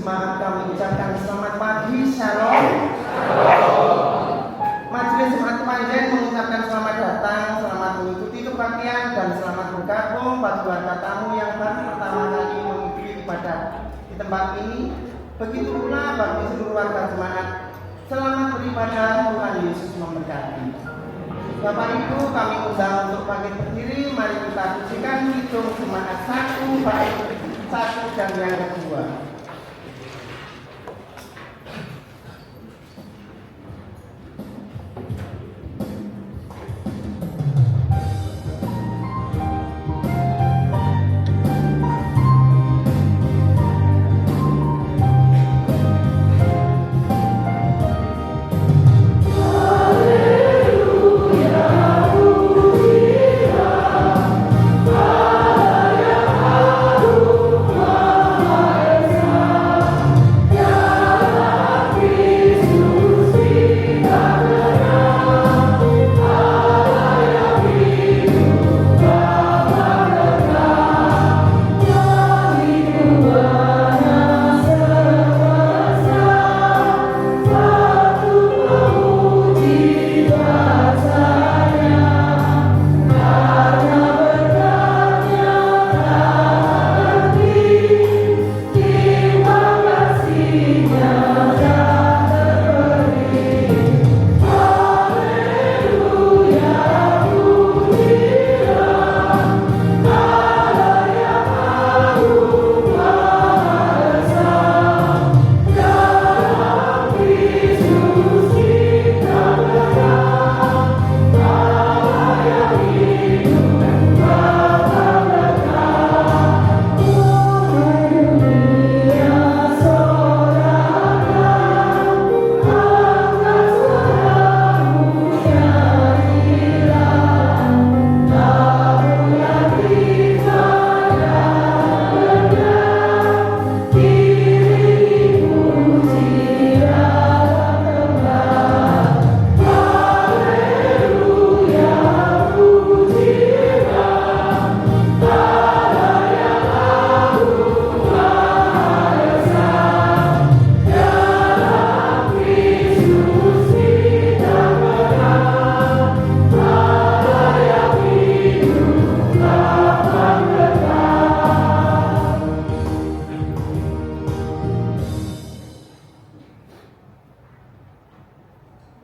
jemaat kami ucapkan selamat pagi, Shalom. Majelis Jemaat Panjen mengucapkan selamat datang, selamat mengikuti kebaktian, dan selamat bergabung bagi warga tamu yang baru pertama kali mengikuti ibadah di tempat ini. Begitu pula bagi seluruh warga jemaat. Selamat beribadah, Tuhan Yesus memberkati. Bapak Ibu, kami undang untuk bangkit berdiri. Mari kita pujikan hitung jemaat 1 bait 1 dan yang kedua.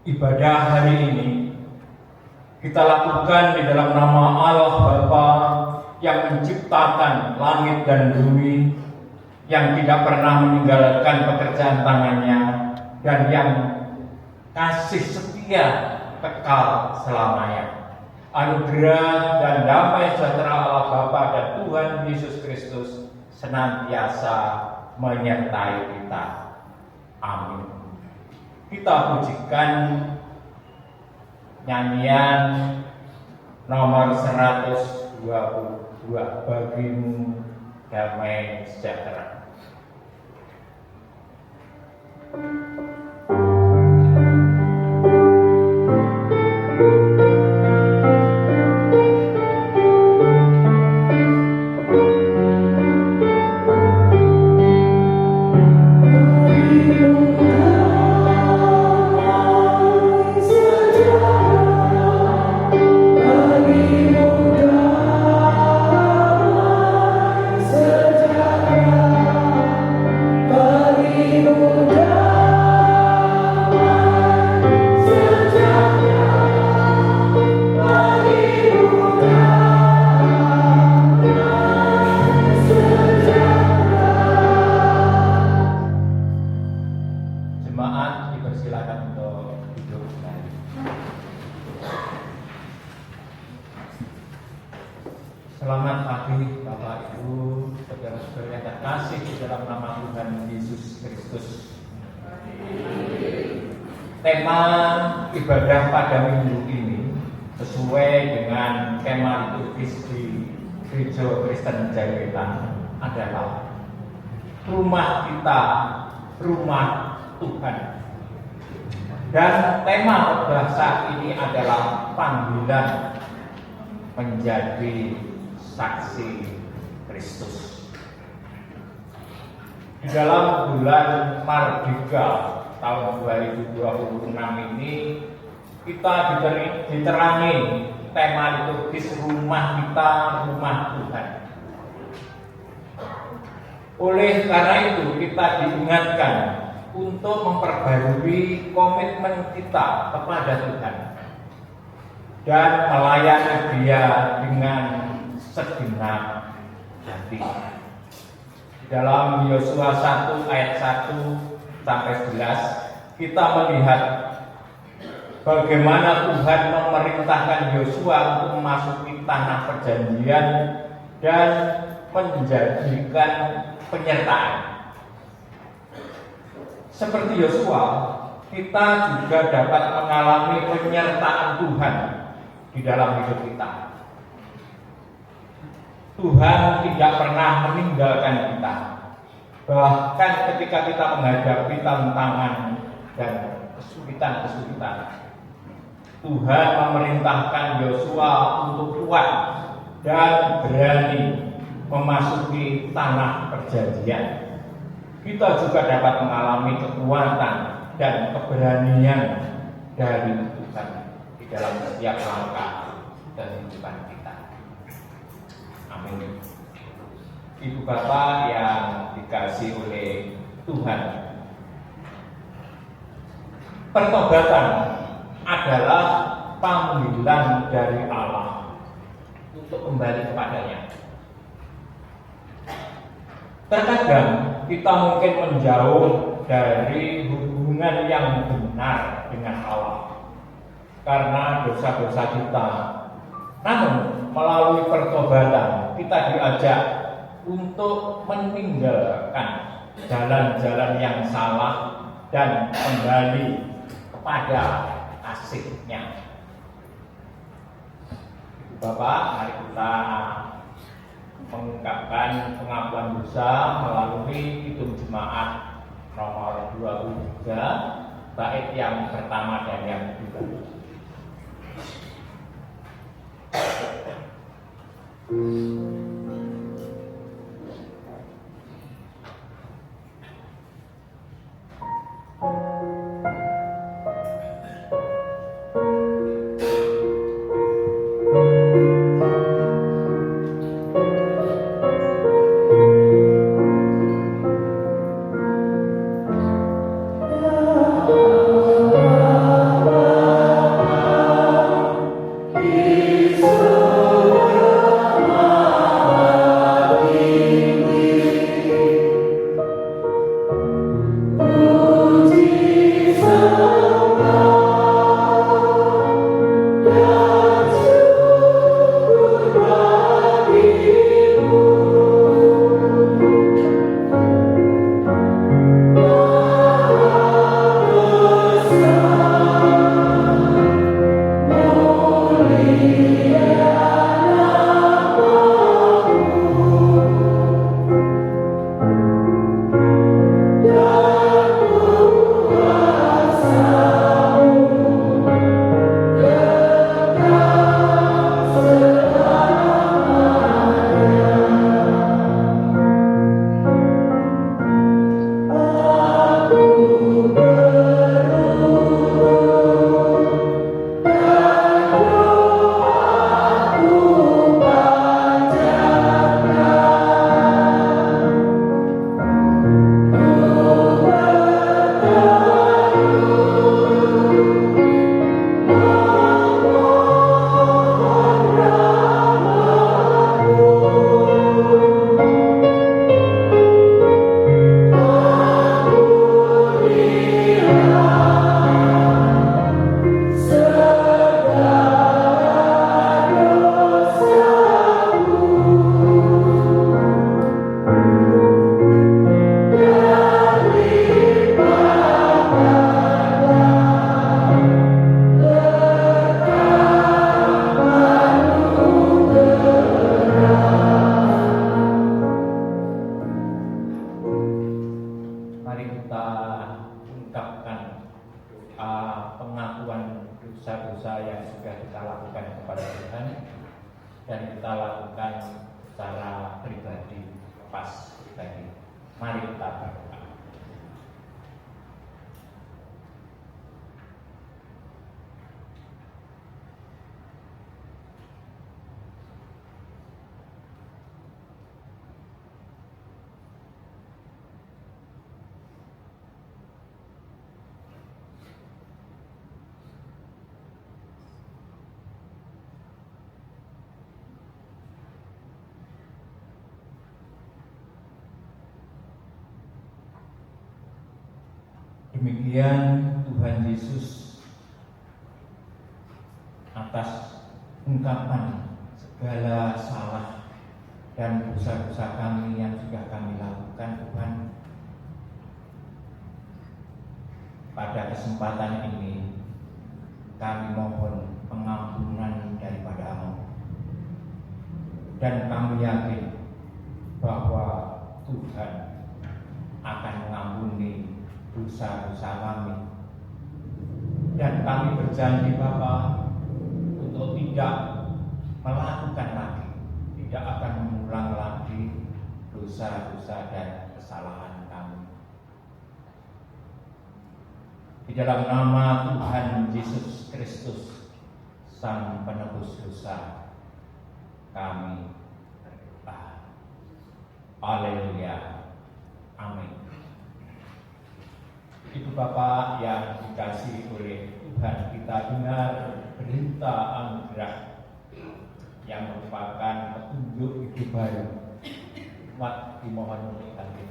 Ibadah hari ini kita lakukan di dalam nama Allah Bapa yang menciptakan langit dan bumi, yang tidak pernah meninggalkan pekerjaan tangannya, dan yang kasih setia kekal selamanya. Anugerah dan damai sejahtera Allah Bapa dan Tuhan Yesus Kristus senantiasa menyertai kita. Amin. Kita pujikan nyanyian nomor 122, Bagimu Damai Sejahtera. Selamat pagi Bapak Ibu, saudara-saudara yang terkasih di dalam nama Tuhan Yesus Kristus. Tema ibadah pada minggu ini sesuai dengan tema liturgis di Gereja Kristen Jaiwetan adalah rumah kita, rumah Tuhan. Dan tema khotbah saat ini adalah panggilan menjadi saksi Kristus. Di dalam bulan Mardika tahun 2026 ini kita diterangi tema liturgis rumah kita, rumah Tuhan. Oleh karena itu kita diingatkan untuk memperbarui komitmen kita kepada Tuhan dan melayani Dia dengan segenap hati. Di dalam Yosua 1 ayat 1 sampai 11 kita melihat bagaimana Tuhan memerintahkan Yosua untuk memasuki tanah perjanjian dan menjadikan penyertaan. Seperti Yosua, kita juga dapat mengalami penyertaan Tuhan di dalam hidup kita. Tuhan tidak pernah meninggalkan kita. Bahkan ketika kita menghadapi tantangan dan kesulitan-kesulitan, Tuhan memerintahkan Yosua untuk kuat dan berani memasuki tanah perjanjian. Kita juga dapat mengalami kekuatan dan keberanian dari Tuhan di dalam setiap langkah kehidupan kita. Amin. Ibu Bapak yang dikasihi oleh Tuhan, pertobatan adalah panggilan dari Allah untuk kembali kepadanya. Terkadang kita mungkin menjauh dari hubungan yang benar dengan Allah karena dosa-dosa kita. Namun melalui pertobatan kita diajak untuk meninggalkan jalan-jalan yang salah dan kembali kepada kasih-Nya. Bapak, mari kita mengungkapkan pengakuan dosa melalui Kidung Jemaat nomor 23 bait yang pertama dan yang kedua. pengakuan dosa-dosa yang sudah kita lakukan kepada Tuhan dan kita lakukan secara pribadi, pas pribadi. Mari kita berdoa. Demikian Tuhan Yesus atas ungkapan segala salah dan dosa-dosa kami yang sudah kami lakukan, Tuhan. Pada kesempatan ini kami mohon pengampunan daripada-Mu, dan kami yakin bahwa Tuhan akan mengampuni dosa-dosa kami. Dan kami berjanji, Bapa, untuk tidak melakukan lagi, tidak akan mengulang lagi dosa-dosa dan kesalahan kami. Di dalam nama Tuhan Yesus Kristus, Sang Penebus dosa, kami berdoa. Haleluya. Amin. Ibu Bapak yang dikasihi oleh Tuhan, kita dengar berita anugerah yang merupakan petunjuk hidup baru. Umat dimohon untuk hadir.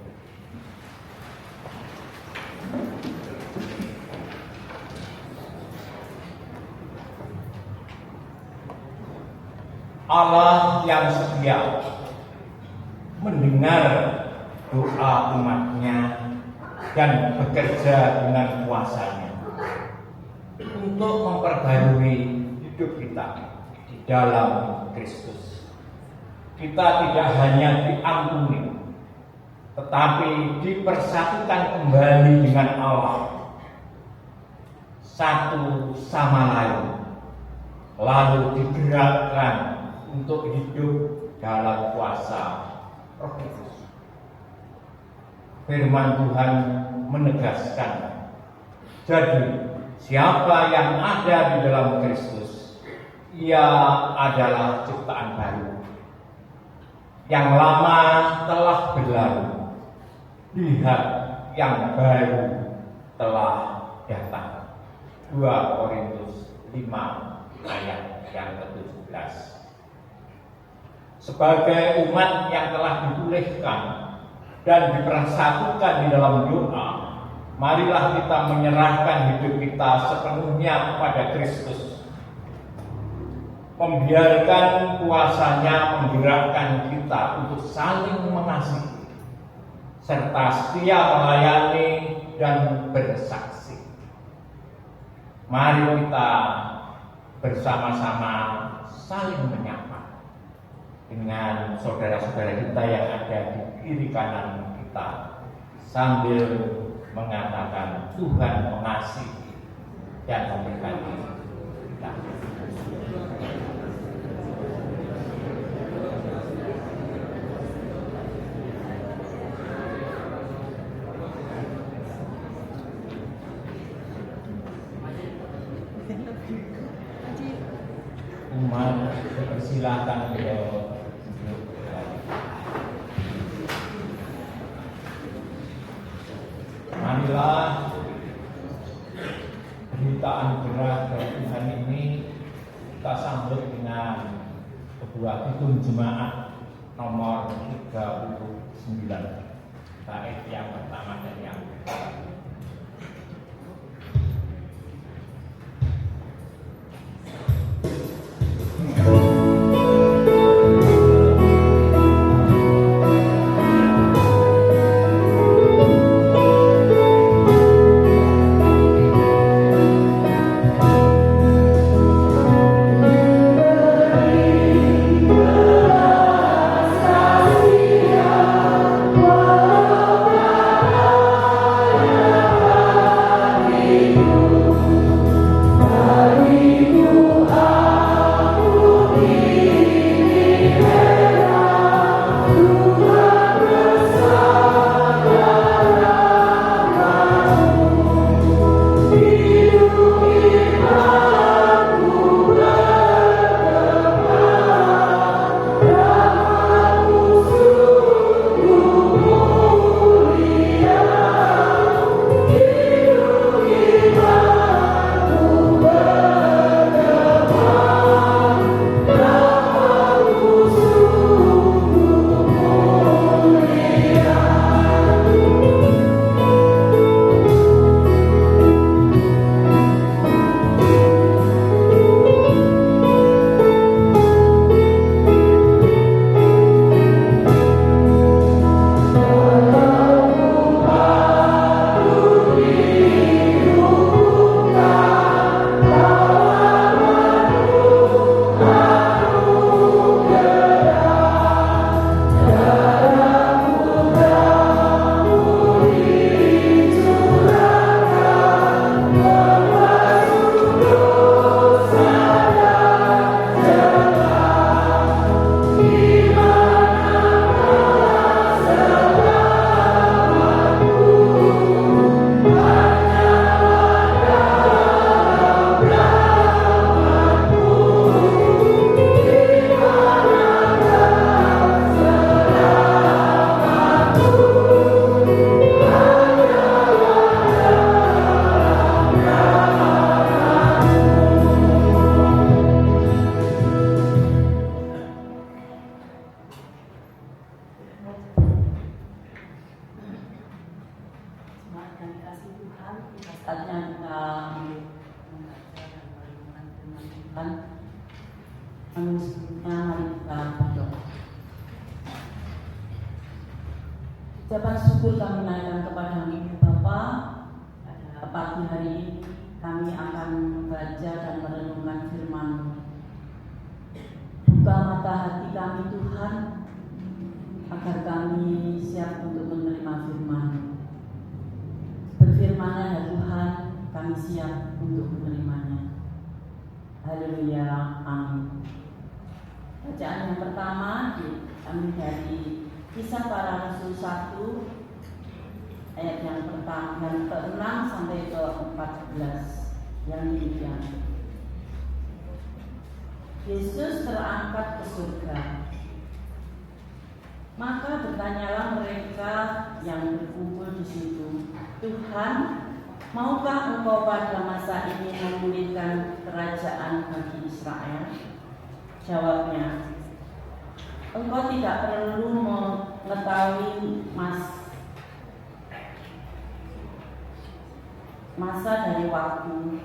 Allah yang setia mendengar doa umatnya dan bekerja dengan kuasa-Nya untuk memperbarui hidup kita di dalam Kristus. Kita tidak hanya diampuni, tetapi dipersatukan kembali dengan Allah, satu sama lain, lalu digerakkan untuk hidup dalam kuasa Roh Kudus. Firman Tuhan menegaskan, jadi siapa yang ada di dalam Kristus, ia adalah ciptaan baru. Yang lama telah berlalu, lihat yang baru telah datang. 2 Korintus 5 ayat yang ke-17. Sebagai umat yang telah dipulihkan dan dipersatukan di dalam doa, marilah kita menyerahkan hidup kita sepenuhnya kepada Kristus. Membiarkan kuasa-Nya menggerakkan kita untuk saling mengasihi, serta setia melayani dan bersaksi. Mari kita bersama-sama saling menyapa dengan saudara-saudara kita yang ada di kiri kanan kita, sambil mengatakan Tuhan mengasihi dan memberkati kita. Umat dipersilakan beliau. Marilah berita anugerah dari Tuhan ini kita sambut dengan sebuah Petitum Jemaat nomor 39, bait yang pertama dan yang kedua. Hallelujah. Tuhan. Mari kita berdoa. Ucapan syukur kami naikkan kepada-Mu Bapa. Pada pagi hari ini kami akan membaca dan merenungkan firman-Mu. Buka mata hati kami Tuhan, agar kami siap untuk menerima firman-Mu. Berfirman-Nya ya Tuhan, kami siap untuk menerimanya. Haleluya, amin. Bacaan yang pertama diambil dari Kisah Para Rasul 1 ayat yang pertama, yang ke-6 sampai ke-14 yang demikian. Yesus terangkat ke surga. Maka bertanyalah mereka yang berkumpul di situ, Tuhan, maukah Engkau pada masa ini memulihkan kerajaan bagi Israel? Jawabnya, Engkau tidak perlu mengetahui masa dari waktu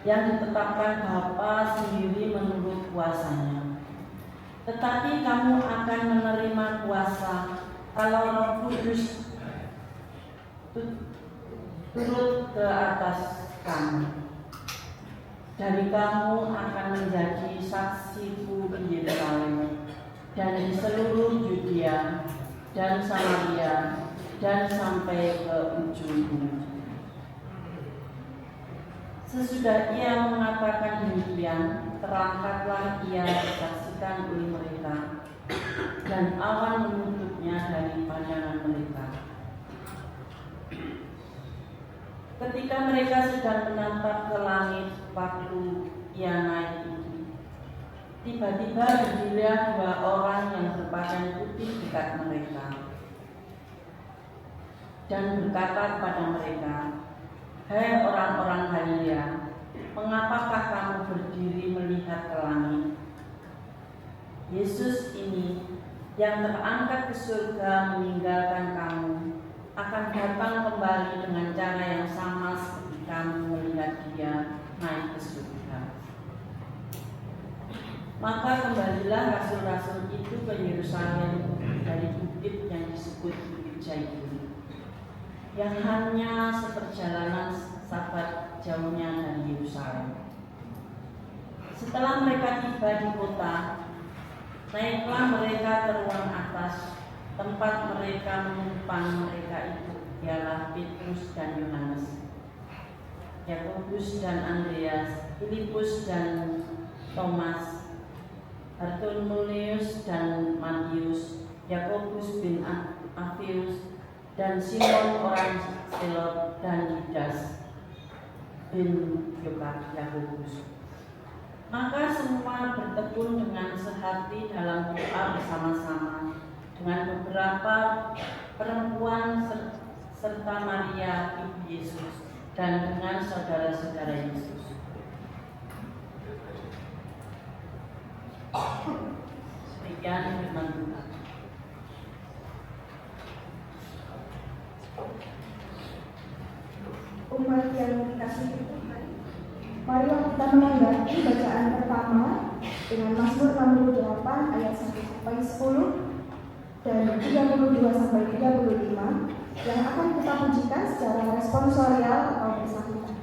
yang ditetapkan Bapa sendiri menurut kuasanya. Tetapi kamu akan menerima kuasa kalau Roh Kudus turut ke atas kamu. Dari kamu akan menjadi saksiku di Yerusalem dan di seluruh Yudea dan Samaria dan sampai ke ujung bumi. Sesudah ia mengatakan demikian, terangkatlah ia disaksikan oleh mereka, dan awan menutupnya dari pandangan mereka. Ketika mereka sedang menatap ke langit waktu ia naik itu, tiba-tiba berdirilah 2 orang yang berpakaian putih dekat mereka dan berkata kepada mereka, "Hai orang-orang Galilea, mengapakah kamu berdiri melihat ke langit? Yesus ini yang terangkat ke surga meninggalkan kamu akan datang kembali dengan cara yang sama seperti kamu melihat dia naik ke surga." Maka kembalilah rasul-rasul itu ke Yerusalem dari bukit yang disebut Bukit Zaitun, yang hanya seperjalanan sabat jauhnya dari Yerusalem. Setelah mereka tiba di kota, naiklah mereka ke ruang atas, tempat mereka menumpang mereka itu ialah Petrus dan Yohanes, Yakobus dan Andreas, Filipus dan Thomas, Bartolomeus dan Matius, Yakobus bin Alfius, dan Simon orang Selot, dan Yudas bin Yakobus. Maka semua bertekun dengan sehati dalam doa bersama-sama dengan beberapa perempuan serta Maria ibu Yesus dan dengan saudara-saudara Yesus. Demikian firman Tuhan. Umat yang dikasihi Tuhan, marilah kita menanggapi bacaan pertama dengan Mazmur 68 ayat 1 sampai 10 dan 32 sampai 35 yang akan kita pujikan secara responsorial atau bersahutan.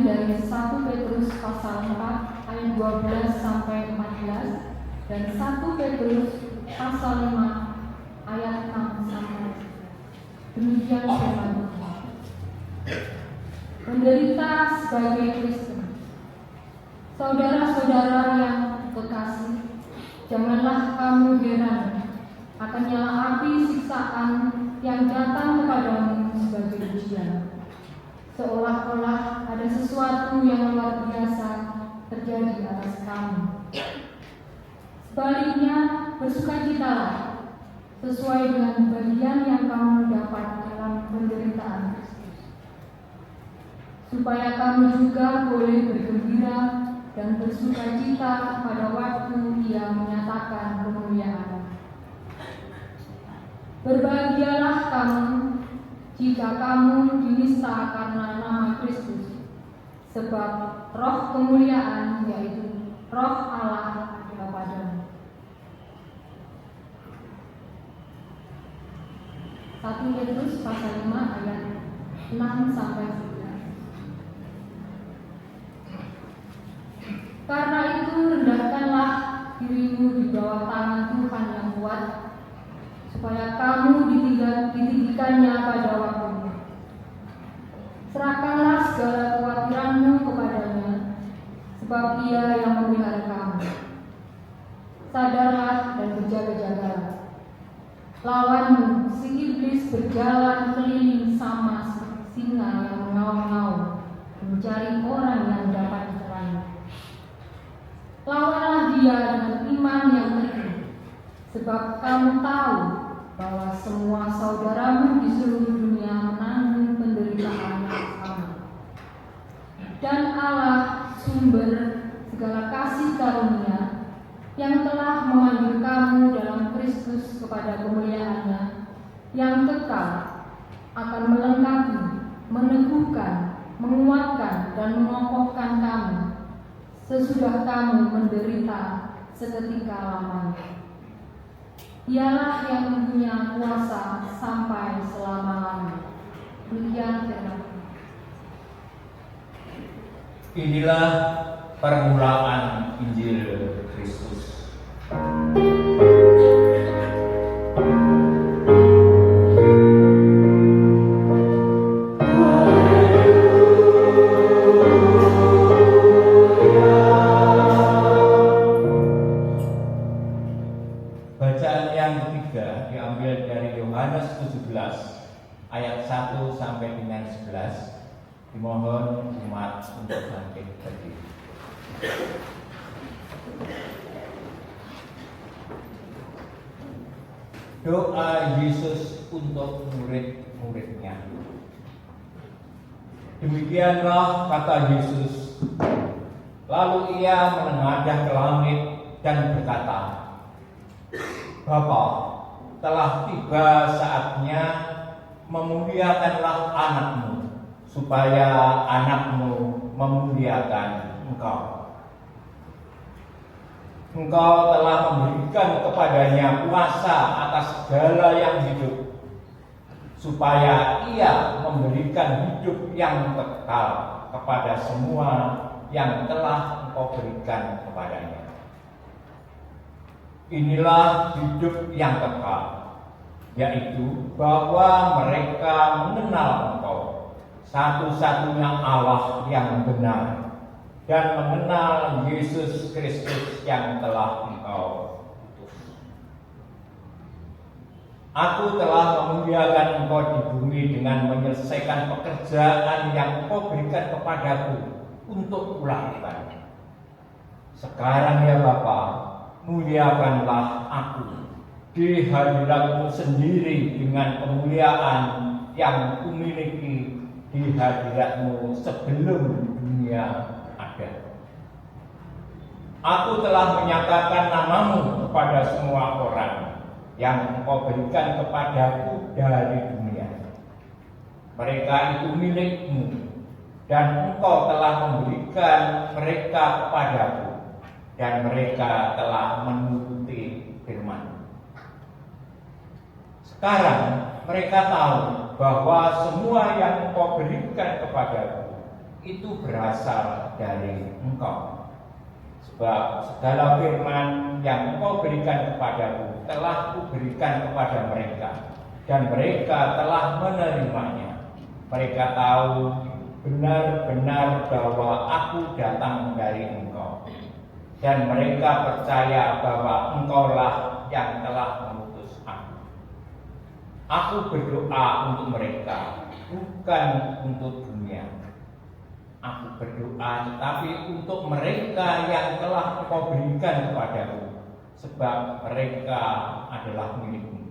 dari 1 Petrus pasal 4 ayat 12 sampai 14 dan 1 Petrus pasal 5 ayat 6 sampai 9. Demikian firman Tuhan. Menderita sebagai Kristen. Saudara-saudara yang kekasih, janganlah kamu heran akan nyala api siksaan yang datang kepadamu sebagai ujian, seolah-olah ada sesuatu yang luar biasa terjadi atas kamu. Sebaliknya, bersukacitalah sesuai dengan bagian yang kamu dapat dalam penderitaan Kristus, supaya kamu juga boleh bergembira dan bersukacita pada waktu Ia menyatakan kemuliaan. Berbahagialah kamu jika kamu dinista karena nama Kristus, sebab roh kemuliaan yaitu roh Allah ada padamu. 1 Petrus pasal 5 ayat 6 sampai 11. Karena itu rendahkanlah dirimu di bawah tangan Tuhan yang kuat, supaya kamu ditinggikannya pada waktunya. Serahkanlah segala kekhawatiranmu kepadanya, sebab Ia yang memelihara kamu. Sadarlah dan berjaga-jagalah. Lawanmu, si iblis, berjalan keliling sama seperti singa yang mengaum-ngaum, mencari orang yang dapat diterangi. Lawanlah dia dengan iman yang teguh, sebab kamu tahu bahwa semua saudaramu di seluruh dunia menanggung penderitaan yang sama. Dan Allah, sumber segala kasih karunia, yang telah memanggil kamu dalam Kristus kepada kemuliaan-Nya yang kekal, akan melengkapi, meneguhkan, menguatkan, dan mengokohkan kamu sesudah kamu menderita seketika lamanya. Ialah yang mempunyai kuasa sampai selama-lamanya. Demikian firman. Inilah permulaan Injil Kristus. Bacaan yang ketiga diambil dari Yohanes 17 ayat 1 sampai dengan 11. Dimohon umat untuk bangkit berdiri. Doa Yesus untuk murid-muridnya. Demikianlah kata Yesus. Lalu Ia menengadah ke langit dan berkata, Bapa, telah tiba saatnya, memuliakanlah anakmu, supaya anakmu memuliakan engkau. Engkau telah memberikan kepadanya kuasa atas segala yang hidup, supaya Ia memberikan hidup yang kekal kepada semua yang telah Engkau berikan kepadanya. Inilah hidup yang kekal, yaitu bahwa mereka mengenal Engkau, satu-satunya Allah yang benar, dan mengenal Yesus Kristus yang telah Engkau utus. Aku telah memuliakan Engkau di bumi dengan menyelesaikan pekerjaan yang Engkau berikan kepadaku untuk kulakukan. Sekarang ya Bapa, muliakanlah aku di hadirat-Mu sendiri dengan kemuliaan yang kumiliki di hadirat-Mu sebelum dunia ada. Aku telah menyatakan nama-Mu kepada semua orang yang Engkau berikan kepadaku dari dunia. Mereka itu milik-Mu, dan Engkau telah memberikan mereka kepadaku, dan mereka telah menuruti firman. Sekarang mereka tahu bahwa semua yang Engkau berikan kepadaku itu berasal dari Engkau. Sebab segala firman yang Engkau berikan kepadaku telah Kuberikan kepada mereka, dan mereka telah menerimanya. Mereka tahu benar-benar bahwa Aku datang dari Engkau, dan mereka percaya bahwa Engkaulah yang telah mengutus Aku. Aku berdoa untuk mereka, bukan untuk dunia. Aku berdoa tetapi untuk mereka yang telah Engkau berikan kepadaku, sebab mereka adalah milik-Mu.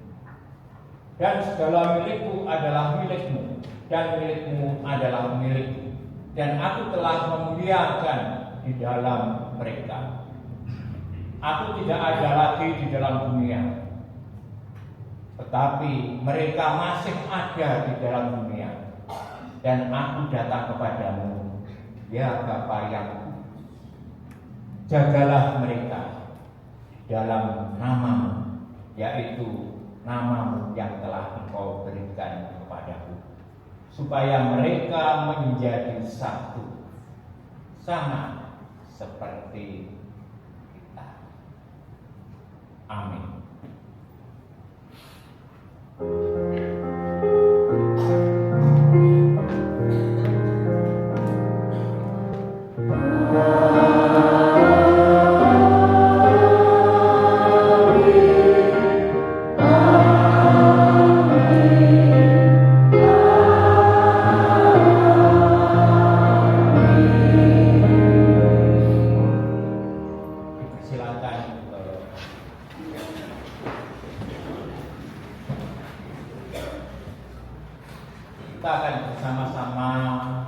Dan segala milikku adalah milik-Mu, dan milik-Mu adalah milikku. Dan Aku telah memuliakan di dalam mereka. Aku tidak ada lagi di dalam dunia, tetapi mereka masih ada di dalam dunia. Dan Aku datang kepadamu, ya Bapa yang kudus. Jagalah mereka dalam nama-Mu, yaitu nama-Mu yang telah Engkau berikan kepadaku, supaya mereka menjadi satu, sama seperti kita. Amin. Kita akan bersama-sama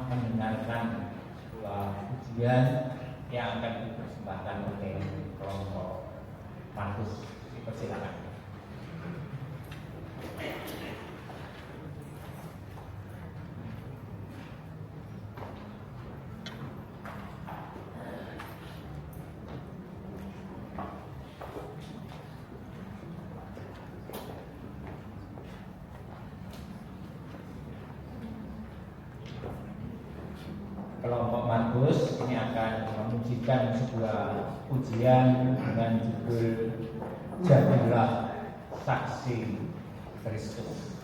mendengarkan sebuah ujian yang akan dipersembahkan oleh kelompok Markus. Dipersilakan. Kelompok Markus ini akan mengujikan sebuah ujian dengan judul Jadilah Saksi Kristus.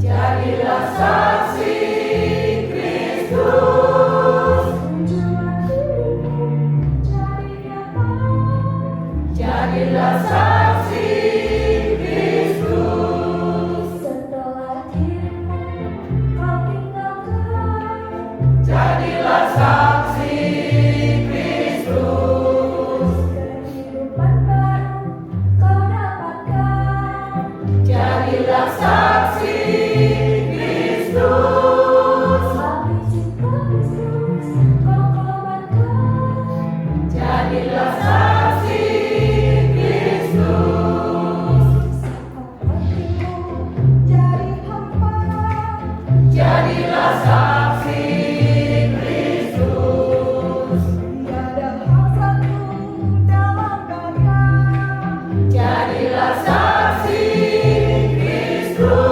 Jadilah saksi Kristus.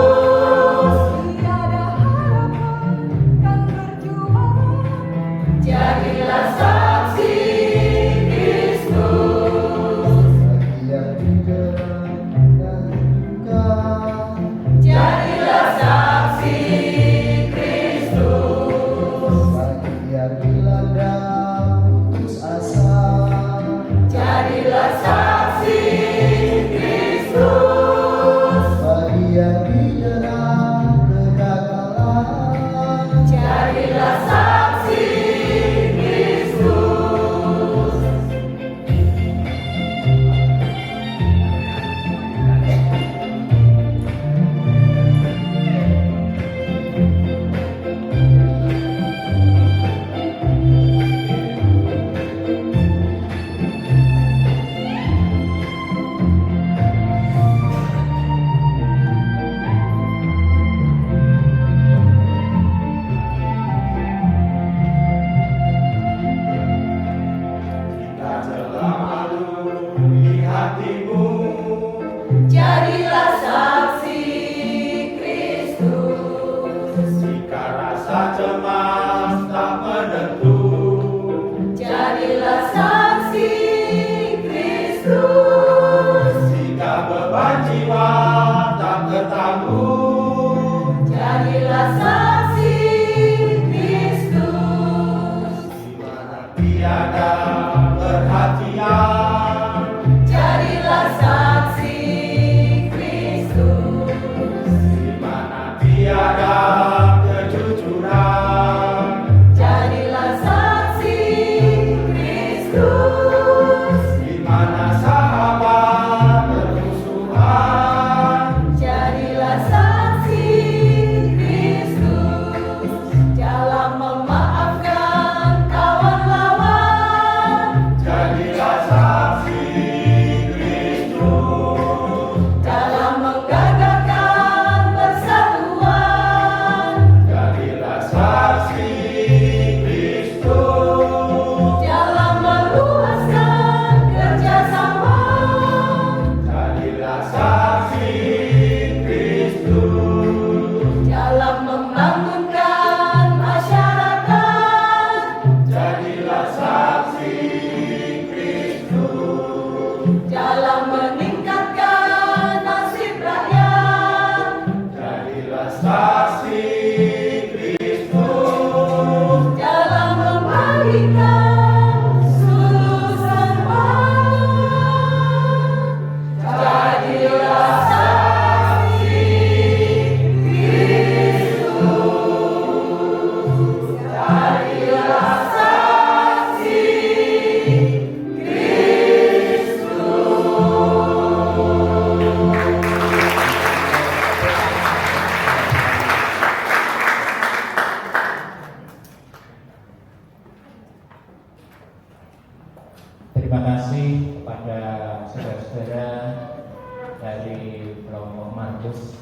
menembus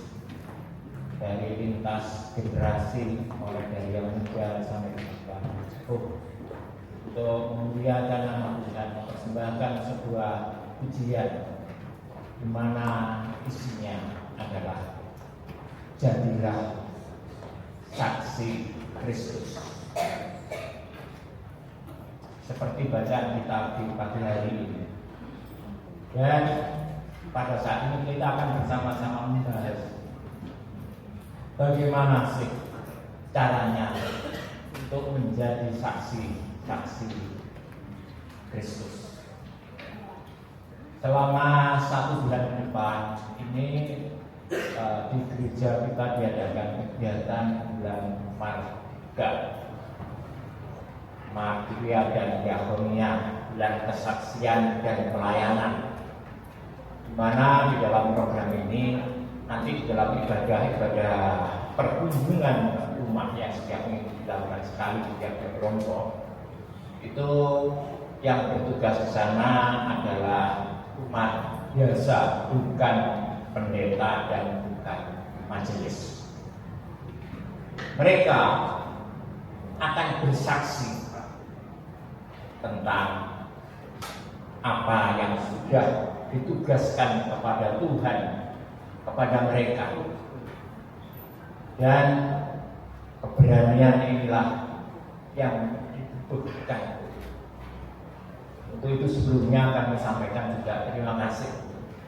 dari lintas generasi, mulai dari yang muda sampai yang sepuh, untuk memuliakan nama Tuhan, mempersembahkan sebuah pujian di mana isinya adalah jadilah saksi Kristus. Seperti bacaan kita di pagi hari ini. Dan pada saat ini kita akan bersama-sama membahas bagaimana sih caranya untuk menjadi saksi Kristus. Selama 1 bulan ke depan ini di gereja kita diadakan kegiatan bulan Martiria dan Diakonia, bulan kesaksian dan pelayanan, di mana di dalam program ini nanti di dalam ibadah perkunjungan umat yang setiap minggu dilakukan sekali di tiap kelompok, itu yang bertugas di sana adalah umat biasa, bukan pendeta dan bukan majelis. Mereka akan bersaksi tentang apa yang sudah ditugaskan kepada Tuhan kepada mereka, dan keberanian inilah yang dibutuhkan. Untuk itu sebelumnya kami sampaikan juga terima kasih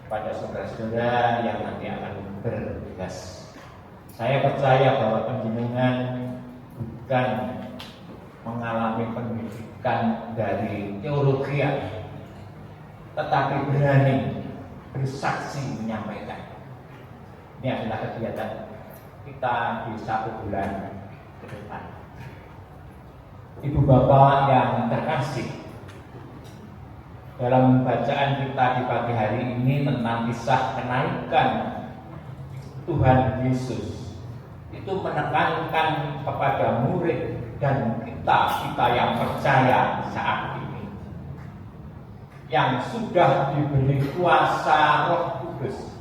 kepada saudara-saudara yang nanti akan bertugas. Saya percaya bahwa panjenengan bukan mengalami pendidikan dari teologi, tetapi berani bersaksi menyampaikan. Ini adalah kegiatan kita di 1 bulan ke depan. Ibu bapak yang terkasih, dalam bacaan kita di pagi hari ini tentang kisah kenaikan Tuhan Yesus, itu menekankan kepada murid dan kita yang percaya saat ini, yang sudah diberi kuasa Roh Kudus.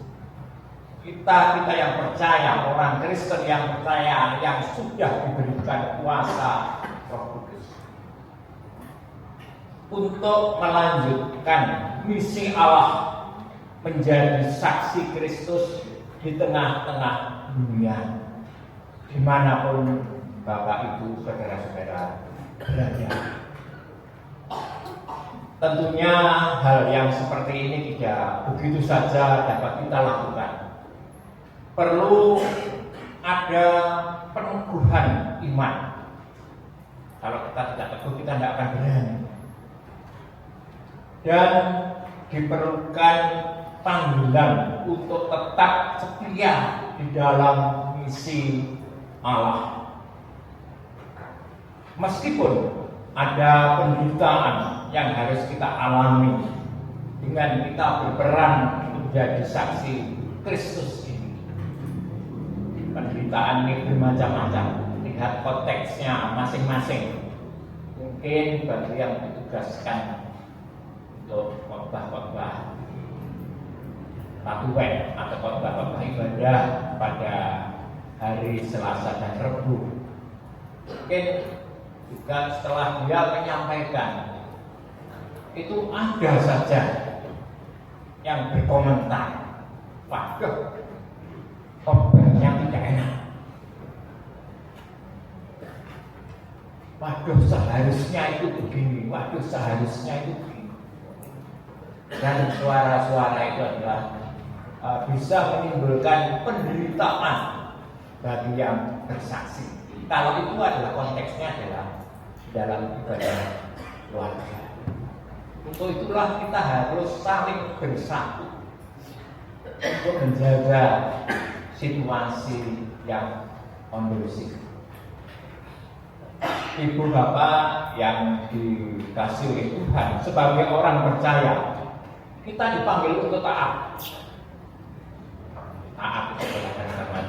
Kita yang percaya, orang Kristen yang percaya, yang sudah diberikan kuasa Roh Kudus untuk melanjutkan misi Allah menjadi saksi Kristus di tengah-tengah dunia, dimanapun Bapak Ibu saudara-saudara berada. Tentunya hal yang seperti ini tidak begitu saja dapat kita lakukan. Perlu ada peneguhan iman. Kalau kita tidak teguh, kita tidak akan berani. Dan diperlukan panggilan untuk tetap setia di dalam misi Allah. Meskipun ada penderitaan yang harus kita alami dengan kita berperan menjadi saksi Kristus ini. Penderitaan ini bermacam-macam, lihat konteksnya masing-masing. Mungkin bagi yang ditugaskan untuk khotbah-khotbah Pakuwen atau khotbah-khotbah ibadah pada hari Selasa dan Rebu, mungkin juga setelah dia menyampaikan itu ada saja yang berkomentar, waduh, khotbahnya tidak enak, waduh seharusnya itu begini, waduh seharusnya itu begini. Dan suara-suara itu adalah bisa menimbulkan penderitaan bagi yang bersaksi. Kalau itu adalah konteksnya adalah dalam ibadah keluarga. Untuk itulah kita harus saling bersatu untuk menjaga situasi yang kondusif. Ibu bapak yang dikasihi oleh Tuhan, sebagai orang percaya, kita dipanggil untuk taat. Taat itu adalah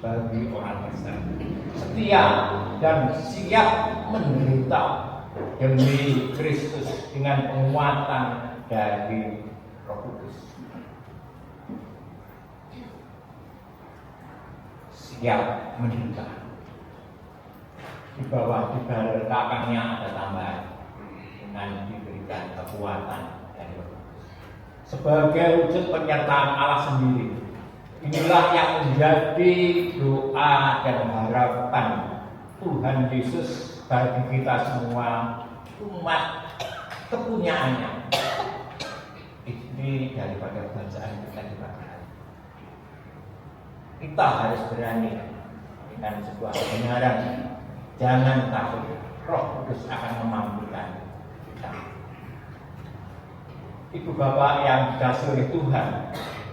bagi orang Kristen, setia dan siap menderita demi Kristus dengan penguatan dari Roh Kudus. siap menderita. Di bawah diberkatkannya ada tambahan dengan diberikan kekuatan dari Roh Kudus. Sebagai wujud penyertaan Allah sendiri, inilah yang menjadi doa dan harapan Tuhan Yesus bagi kita semua umat kepunyaannya. Ini daripada bacaan kita di pagi hari. Kita harus berani dengan sebuah kebenaran. Jangan takut, Roh Kudus akan memampukan kita. Ibu bapak yang dikasihi oleh Tuhan,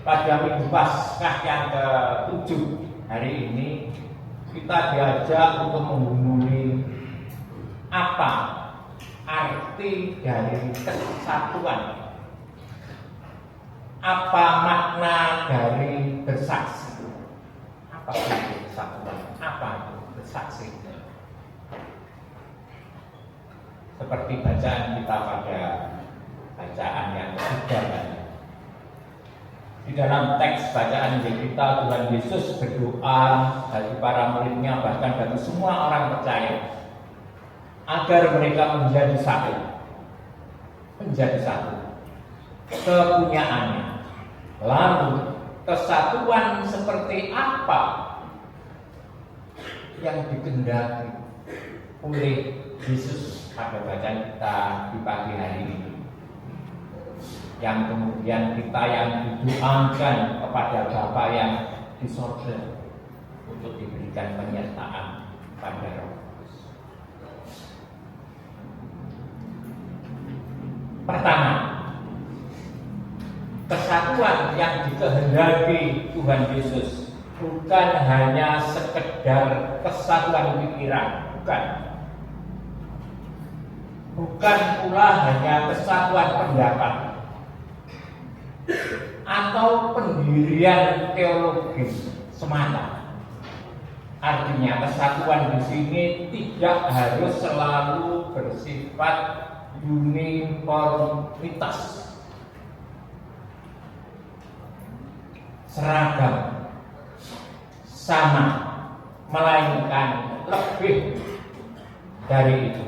pada Minggu Paskah yang ke-7 hari ini kita diajak untuk menghubungi apa arti dari kesatuan. Apa makna dari bersaksi? Apa itu kesatuan? Apa itu bersaksi? Seperti bacaan kita pada bacaan yang ketiga. Di dalam teks bacaan kita, Tuhan Yesus berdoa bagi para muridnya, bahkan bagi semua orang percaya, agar mereka menjadi satu. Menjadi satu. Kepunyaannya. Lalu kesatuan seperti apa yang dikehendaki oleh Yesus pada bacaan kita di pagi hari ini, yang kemudian kita yang didoakan kepada Bapa yang di sorga untuk diberikan penyertaan pada Roh Kudus. Pertama, kesatuan yang dikehendaki Tuhan Yesus bukan hanya sekedar kesatuan pikiran, bukan pula hanya kesatuan pendapat atau pendirian teologis semata. Artinya kesatuan di sini tidak harus selalu bersifat uniformitas, seragam, sama, melainkan lebih dari itu.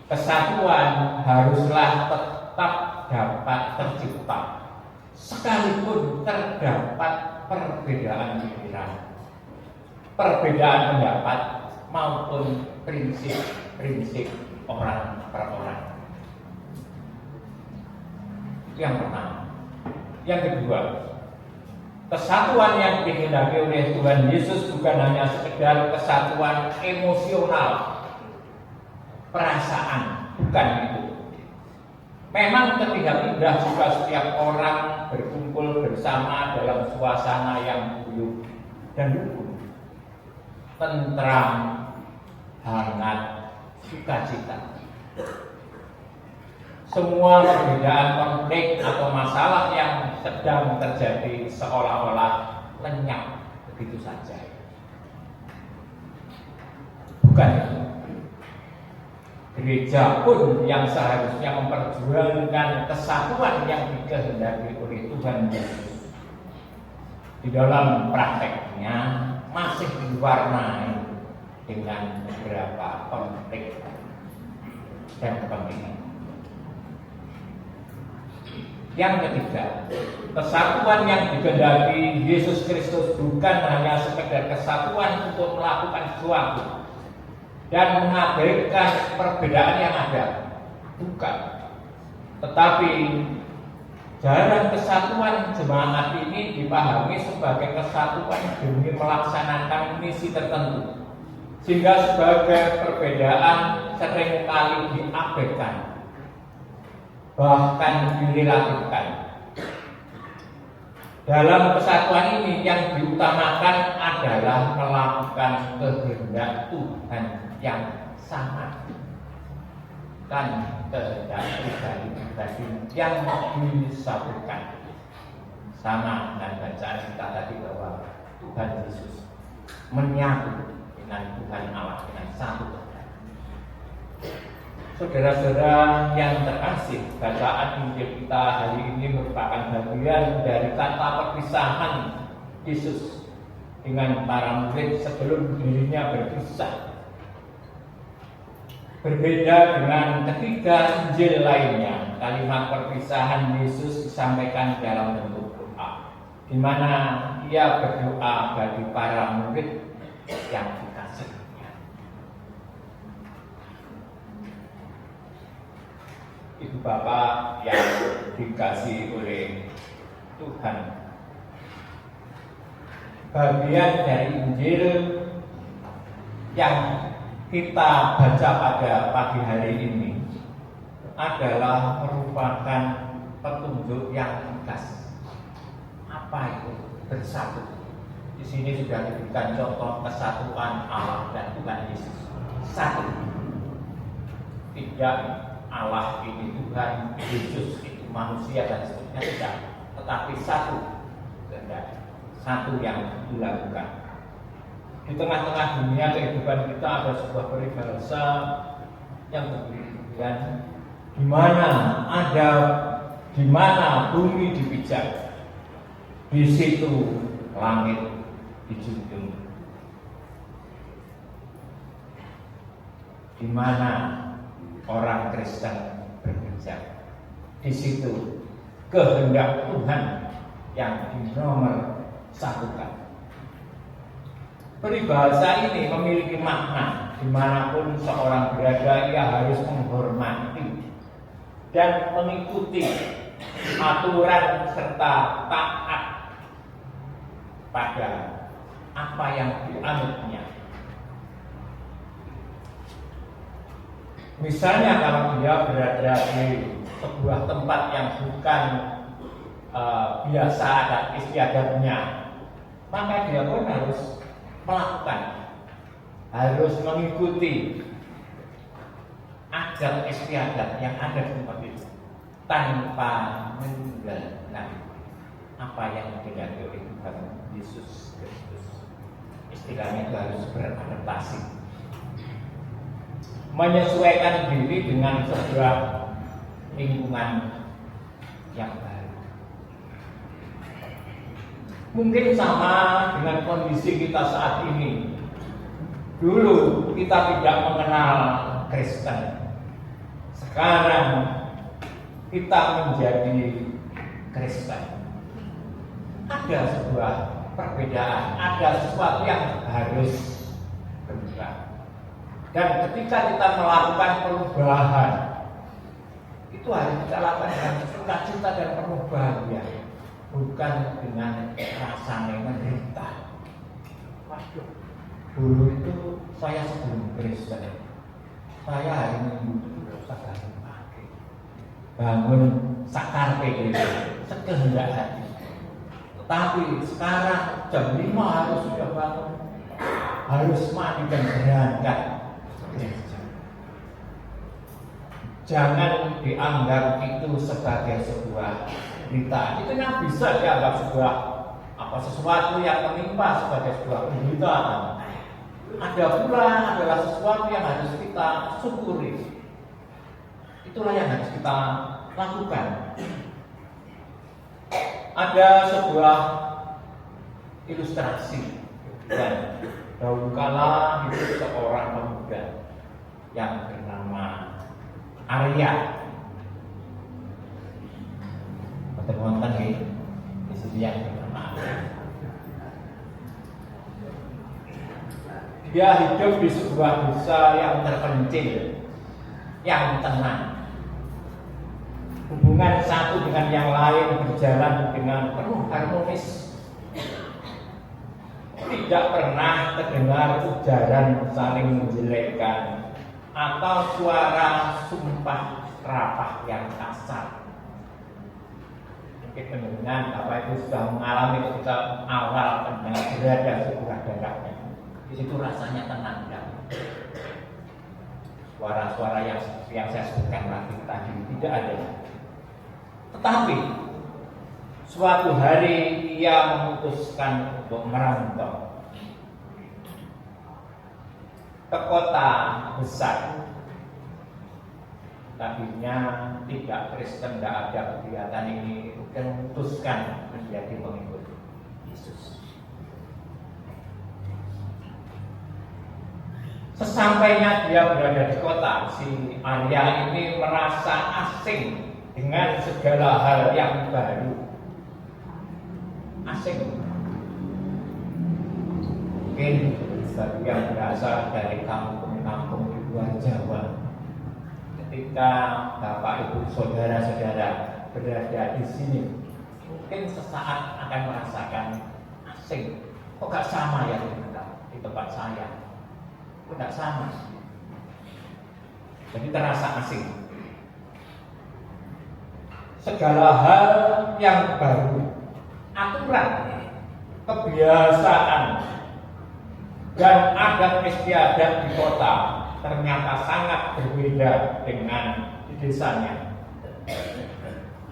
Kesatuan haruslah tetap dapat tercipta, sekalipun terdapat perbedaan pikiran, perbedaan pendapat, maupun prinsip-prinsip orang per orang. Yang pertama. Yang kedua, kesatuan yang dikehendaki oleh Tuhan Yesus bukan hanya sekedar kesatuan emosional, perasaan, bukan itu. Memang terlihat indah jika setiap orang berkumpul bersama dalam suasana yang guyup dan rukun, tentram, hangat, sukacita. Semua perbedaan konflik atau masalah yang sedang terjadi seolah-olah lenyap begitu saja. Bukan itu. Gereja pun yang seharusnya memperjuangkan kesatuan yang dikehendaki oleh Tuhan Yesus, di dalam prakteknya masih diwarnai dengan beberapa konflik dan kepentingan. Yang ketiga, kesatuan yang dikehendaki Yesus Kristus bukan hanya sekedar kesatuan untuk melakukan sesuatu dan mengabaikan perbedaan yang ada, bukan. Tetapi jalan kesatuan jemaat ini dipahami sebagai kesatuan demi melaksanakan misi tertentu, sehingga sebagai perbedaan seringkali diabaikan, bahkan direlatifkan. Dalam kesatuan ini yang diutamakan adalah melakukan kehendak Tuhan yang sama dan kehendak pribadi yang disatukan. Sama dengan bacaan kita tadi bahwa Tuhan Yesus menyatu dengan Tuhan Allah dengan satu. Saudara-saudara yang terkasih, bacaan Injil kita hari ini merupakan bagian dari kata perpisahan Yesus dengan para murid sebelum dirinya berpisah. Berbeda dengan ketiga Injil lainnya, kalimat perpisahan Yesus disampaikan dalam bentuk doa, di mana ia berdoa bagi para murid yang dikasihinya. Ibu Bapak yang dikasihi oleh Tuhan, bagian dari Injil yang kita baca pada pagi hari ini adalah merupakan petunjuk yang tegas. Apa itu bersatu? Di sini sudah diberikan contoh kesatuan Allah dan Tuhan Yesus. Satu. Tidak Allah ini Tuhan, Yesus itu manusia dan seterusnya, tidak. Tetapi satu. Satu yang dilakukan. Di tengah-tengah dunia kehidupan kita ada sebuah peribahasa yang berbeda, di mana bumi dipijak, di situ langit dijunjung. Di mana orang Kristen berpijak, di situ kehendak Tuhan yang dinomor satukan. Peribahasa ini memiliki makna dimanapun seorang berada, ia harus menghormati dan mengikuti aturan serta taat pada apa yang dianutnya. Misalnya kalau dia berada di sebuah tempat yang bukan biasa adat istiadatnya, maka dia pun harus melakukan, harus mengikuti adat istiadat yang ada di tempat itu tanpa meninggalkan apa yang dikehendaki oleh Tuhan Yesus Kristus. Istilahnya itu harus beradaptasi, menyesuaikan diri dengan sebuah lingkungan yang baru. Mungkin sama dengan kondisi kita saat ini. Dulu kita tidak mengenal Kristen. Sekarang kita menjadi Kristen. Ada sebuah perbedaan, ada sesuatu yang harus berubah. Dan ketika kita melakukan perubahan, itu harus kita lakukan dengan sukacita dan penuh bahagia, bukan dengan rasa menderita. Waduh, dulu itu saya sebelum Kristen, saya hari Minggu itu bangun pagi, bangun sakar gitu, sekehendak hati. Tetapi sekarang jam 5 harus sudah bangun, harus mandi dan berangkat gereja. Jangan dianggap itu sebagai sebuah berita. Itu yang bisa dianggap sebuah sesuatu yang menimpa sebagai sebuah penderitaan. Ada pula adalah sesuatu yang harus kita syukuri. Itulah yang harus kita lakukan. Ada sebuah ilustrasi, dan dahulu kala hidup seorang pemuda yang bernama Arya. Wonten di sini yang bernama Arya. Dia hidup di sebuah desa yang terpencil, yang tenang. Hubungan satu dengan yang lain berjalan dengan penuh harmonis. Tidak pernah terdengar ujaran saling menjelekkan atau suara sumpah serapah yang kasar. Mungkin pendengar Bapak Ibu sudah mengalami ketika awal pendengar berada sebuah daerahnya. Di situ rasanya tenang dan suara-suara yang saya sebutkan tadi tidak ada. Tetapi suatu hari ia memutuskan untuk merantau ke kota besar. Tadinya tidak Kristen, tidak ada kegiatan ini, dan memutuskan menjadi pengikut Yesus. Sesampainya dia berada di kota, si Arya ini merasa asing dengan segala hal yang baru. Asing. Mungkin bagi yang berasal dari kampung-kampung di luar Jawa, ketika Bapak Ibu saudara-saudara berada di sini, mungkin sesaat akan merasakan asing. Kok gak sama ya di tempat saya? Kok gak sama? Jadi terasa asing. Segala hal yang baru, aturan, kebiasaan, dan adat istiadat di kota ternyata sangat berbeda dengan di desanya.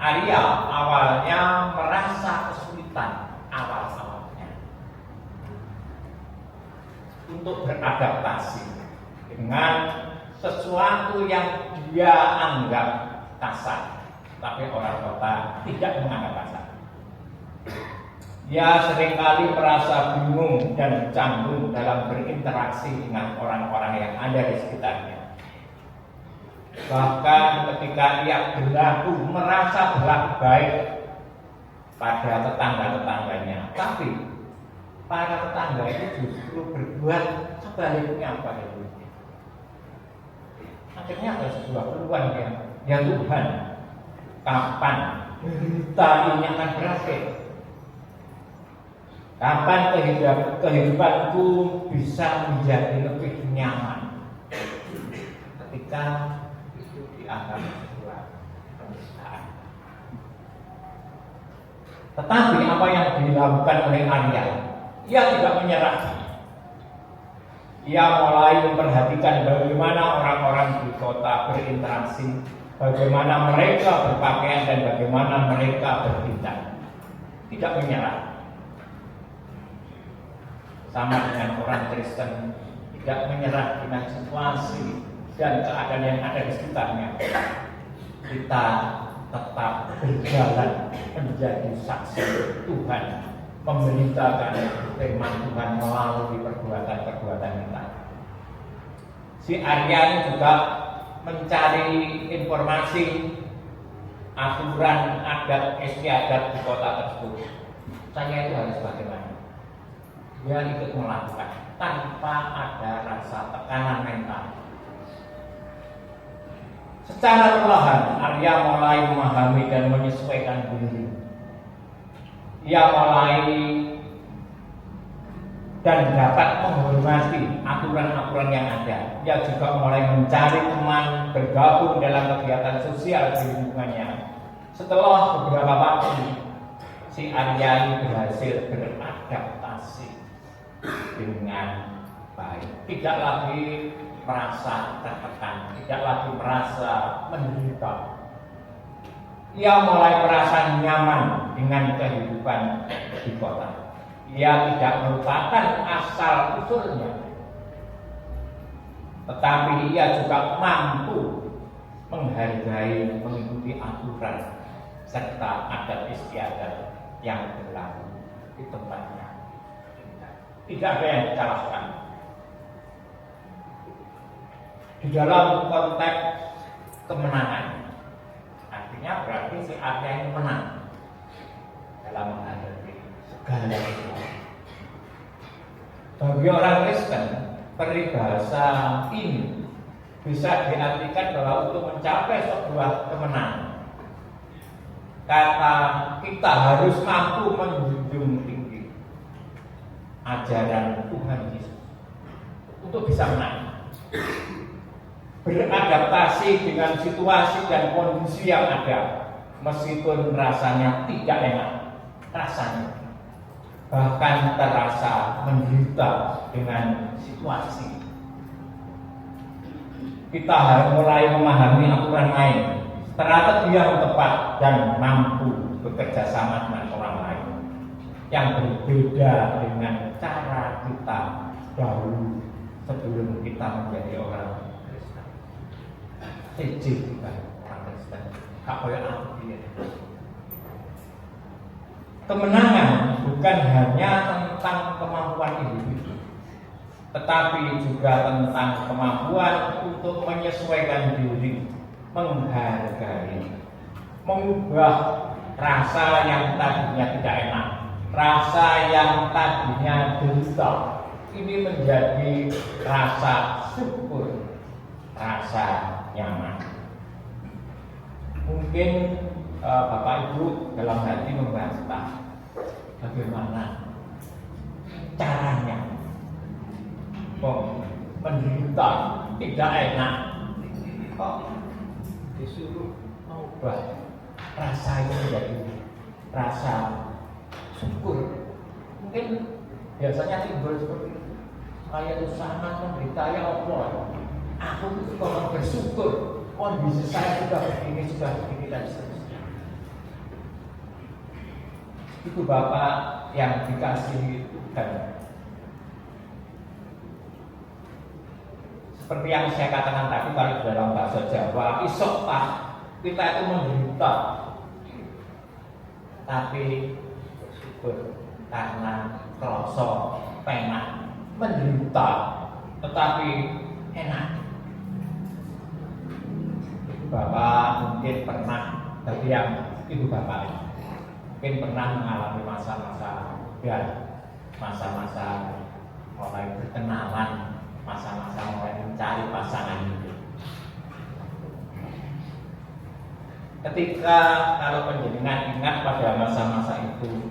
Arya awalnya merasa kesulitan awal-awalnya untuk beradaptasi dengan sesuatu yang dia anggap kasar, tapi orang kota tidak menganggap kasar. Dia seringkali merasa bingung dan canggung dalam berinteraksi dengan orang-orang yang ada di sekitarnya. Bahkan ketika ia berlaku merasa baik pada tetangga-tetangganya, tapi para tetangga itu justru berbuat sebaliknya pada dirinya. Akhirnya ada sebuah keluhan ya Tuhan, kapan berita ini akan berakhir? Kapan kehidupanku bisa menjadi lebih nyaman? Ketika itu dianggap sebuah penistaan. Tetapi apa yang dilakukan oleh Arya, ia tidak menyerah. Ia mulai memperhatikan bagaimana orang-orang di kota berinteraksi, bagaimana mereka berpakaian dan bagaimana mereka bertindak. Tidak menyerah. Sama dengan orang Kristen, tidak menyerah dengan situasi dan keadaan yang ada di sekitarnya. Kita tetap berjalan menjadi saksi Tuhan, memberitakan firman Tuhan melalui perbuatan-perbuatan kita. Si Arya ini juga mencari informasi aturan adat istiadat di kota tersebut. Saya itu harus bagaimana? Dia ikut melakukan tanpa ada rasa tekanan mental. Secara perlahan Arya mulai memahami dan menyesuaikan diri. Ia mulai dan dapat menghormati aturan-aturan yang ada. Ia juga mulai mencari teman, bergabung dalam kegiatan sosial di lingkungannya. Setelah beberapa waktu, si Arya ini berhasil beradaptasi dengan baik, tidak lagi merasa tertekan, tidak lagi merasa menderita. Ia mulai merasa nyaman dengan kehidupan di kota. Ia tidak melupakan asal usulnya, tetapi ia juga mampu menghargai, mengikuti aturan serta adat istiadat yang berlaku di tempatnya. Tidak ada yang dikalahkan. Di dalam konteks kemenangan, artinya berarti si Arya ini menang dalam menghadapi segala sesuatu. Bagi orang Kristen, peribahasa ini bisa diartikan bahwa untuk mencapai sebuah kemenangan, kata kita harus mampu menjunjung tinggi ajaran Tuhan Yesus untuk bisa menang, beradaptasi dengan situasi dan kondisi yang ada, meskipun rasanya tidak enak, rasanya bahkan terasa menderita dengan situasi. Kita harus mulai memahami aturan main, strategi yang tepat dan mampu bekerja sama dengan orang lain yang berbeda dengan cara kita dahulu sebelum kita menjadi orang Kristen. Siji kita orang Kristen, gak boleh aku dia. Kemenangan bukan hanya tentang kemampuan individu, tetapi juga tentang kemampuan untuk menyesuaikan diri, menghargai, mengubah rasa yang tadinya tidak enak, rasa yang tadinya derita, ini menjadi rasa syukur, rasa nyaman. Mungkin Bapak Ibu dalam hati membantah, bagaimana caranya menderita tidak enak kok disuruh mengubah rasa itu menjadi rasa syukur. Mungkin biasanya timbul seperti itu, saya itu sangat menderita, ya Allah, aku itu kok bersyukur kondisi saya sudah begini dan seterusnya. Itu Bapak yang dikasihi Tuhan. Seperti yang saya katakan tadi, kalau dalam bahasa Jawa, isok pak, kita itu menderita, tapi bersyukur karena kroso penak, menderita, tetapi enak. Bapak mungkin pernah, bagi yang ibu bapak mungkin pernah mengalami masa-masa masa-masa mulai berkenalan, masa-masa mulai mencari pasangan itu. Ketika kalau penjenengan ingat pada masa-masa itu,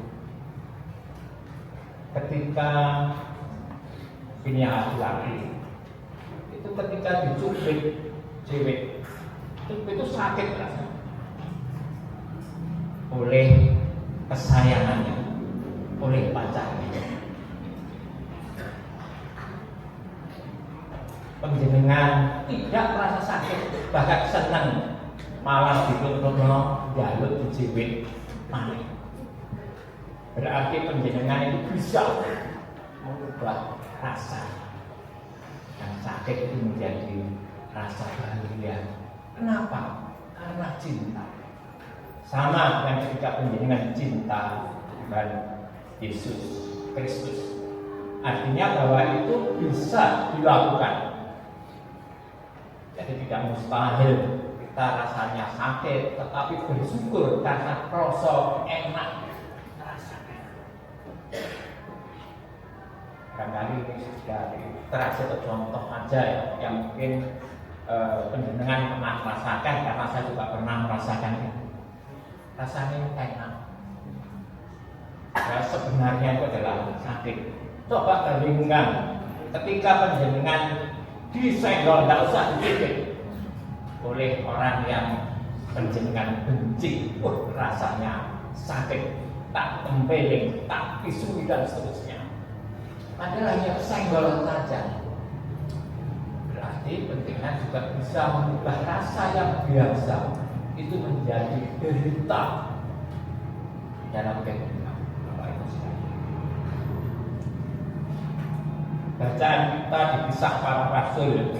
ketika ini laki-laki itu ketika dicubit cewek itu sakit rasanya oleh kesayangannya, oleh pacarnya. Penjenengan tidak merasa sakit, bahkan senang, malah dituntut jaluk dicubit manik. Berarti penjenengan itu bisa mengubah rasa yang sakit itu menjadi rasa bahagia. Kenapa? Karena cinta. Sama dengan ketika penjenengan cinta dan Yesus Kristus. Artinya bahwa itu bisa dilakukan. Jadi tidak mustahil kita rasanya sakit, tetapi bersyukur karena kroso enak rasanya. Barangkali ini sudah terasa contoh aja ya, yang mungkin penjenengan pernah merasakan, karena saya juga pernah merasakan itu. Rasanya enak. Ya, sebenarnya itu adalah sakit. Coba bandingkan ketika penjenengan disenggol, tidak usah dipikir, oleh orang yang penjenengan benci, rasanya sakit, tak tempeling, tak pisui dan seterusnya. Padahal hanya senggol saja. Berarti penjenengan juga bisa mengubah rasa yang biasa itu menjadi derita dalam kehidupan. Bacaan kita di Kisah Para Rasul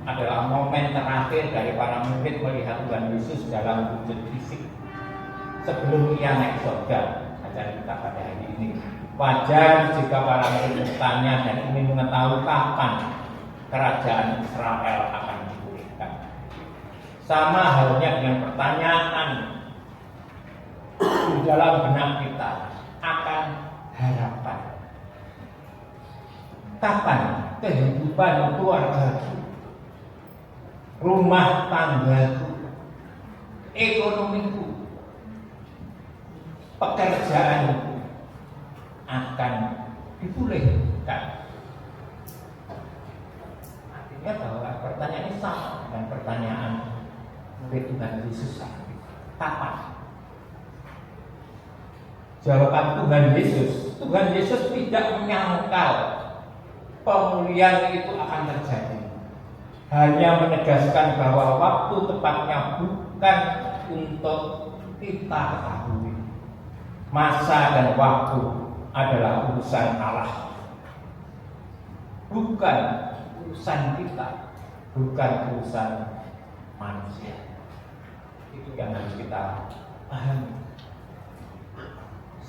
adalah momen terakhir dari para murid melihat Tuhan Yesus dalam wujud fisik sebelum ia naik surga. Bacaan kita pada hari ini. Wajar jika para murid bertanya dan ingin mengetahui kapan kerajaan Israel akan dipulihkan. Sama halnya dengan pertanyaan di dalam benak kita akan harapan. Kapan kehidupan keluargaku, rumah tanggaku, ekonomiku, pekerjaanku akan dipulihkan? Artinya bahwa pertanyaan ini sama dengan pertanyaan murid Tuhan Yesus. Kapan? Jawaban Tuhan Yesus tidak menyangkal pemulihan itu akan terjadi. Hanya menegaskan bahwa waktu tepatnya bukan untuk kita ketahui. Masa dan waktu adalah urusan Allah, bukan urusan kita, bukan urusan manusia. Itu yang harus kita pahami.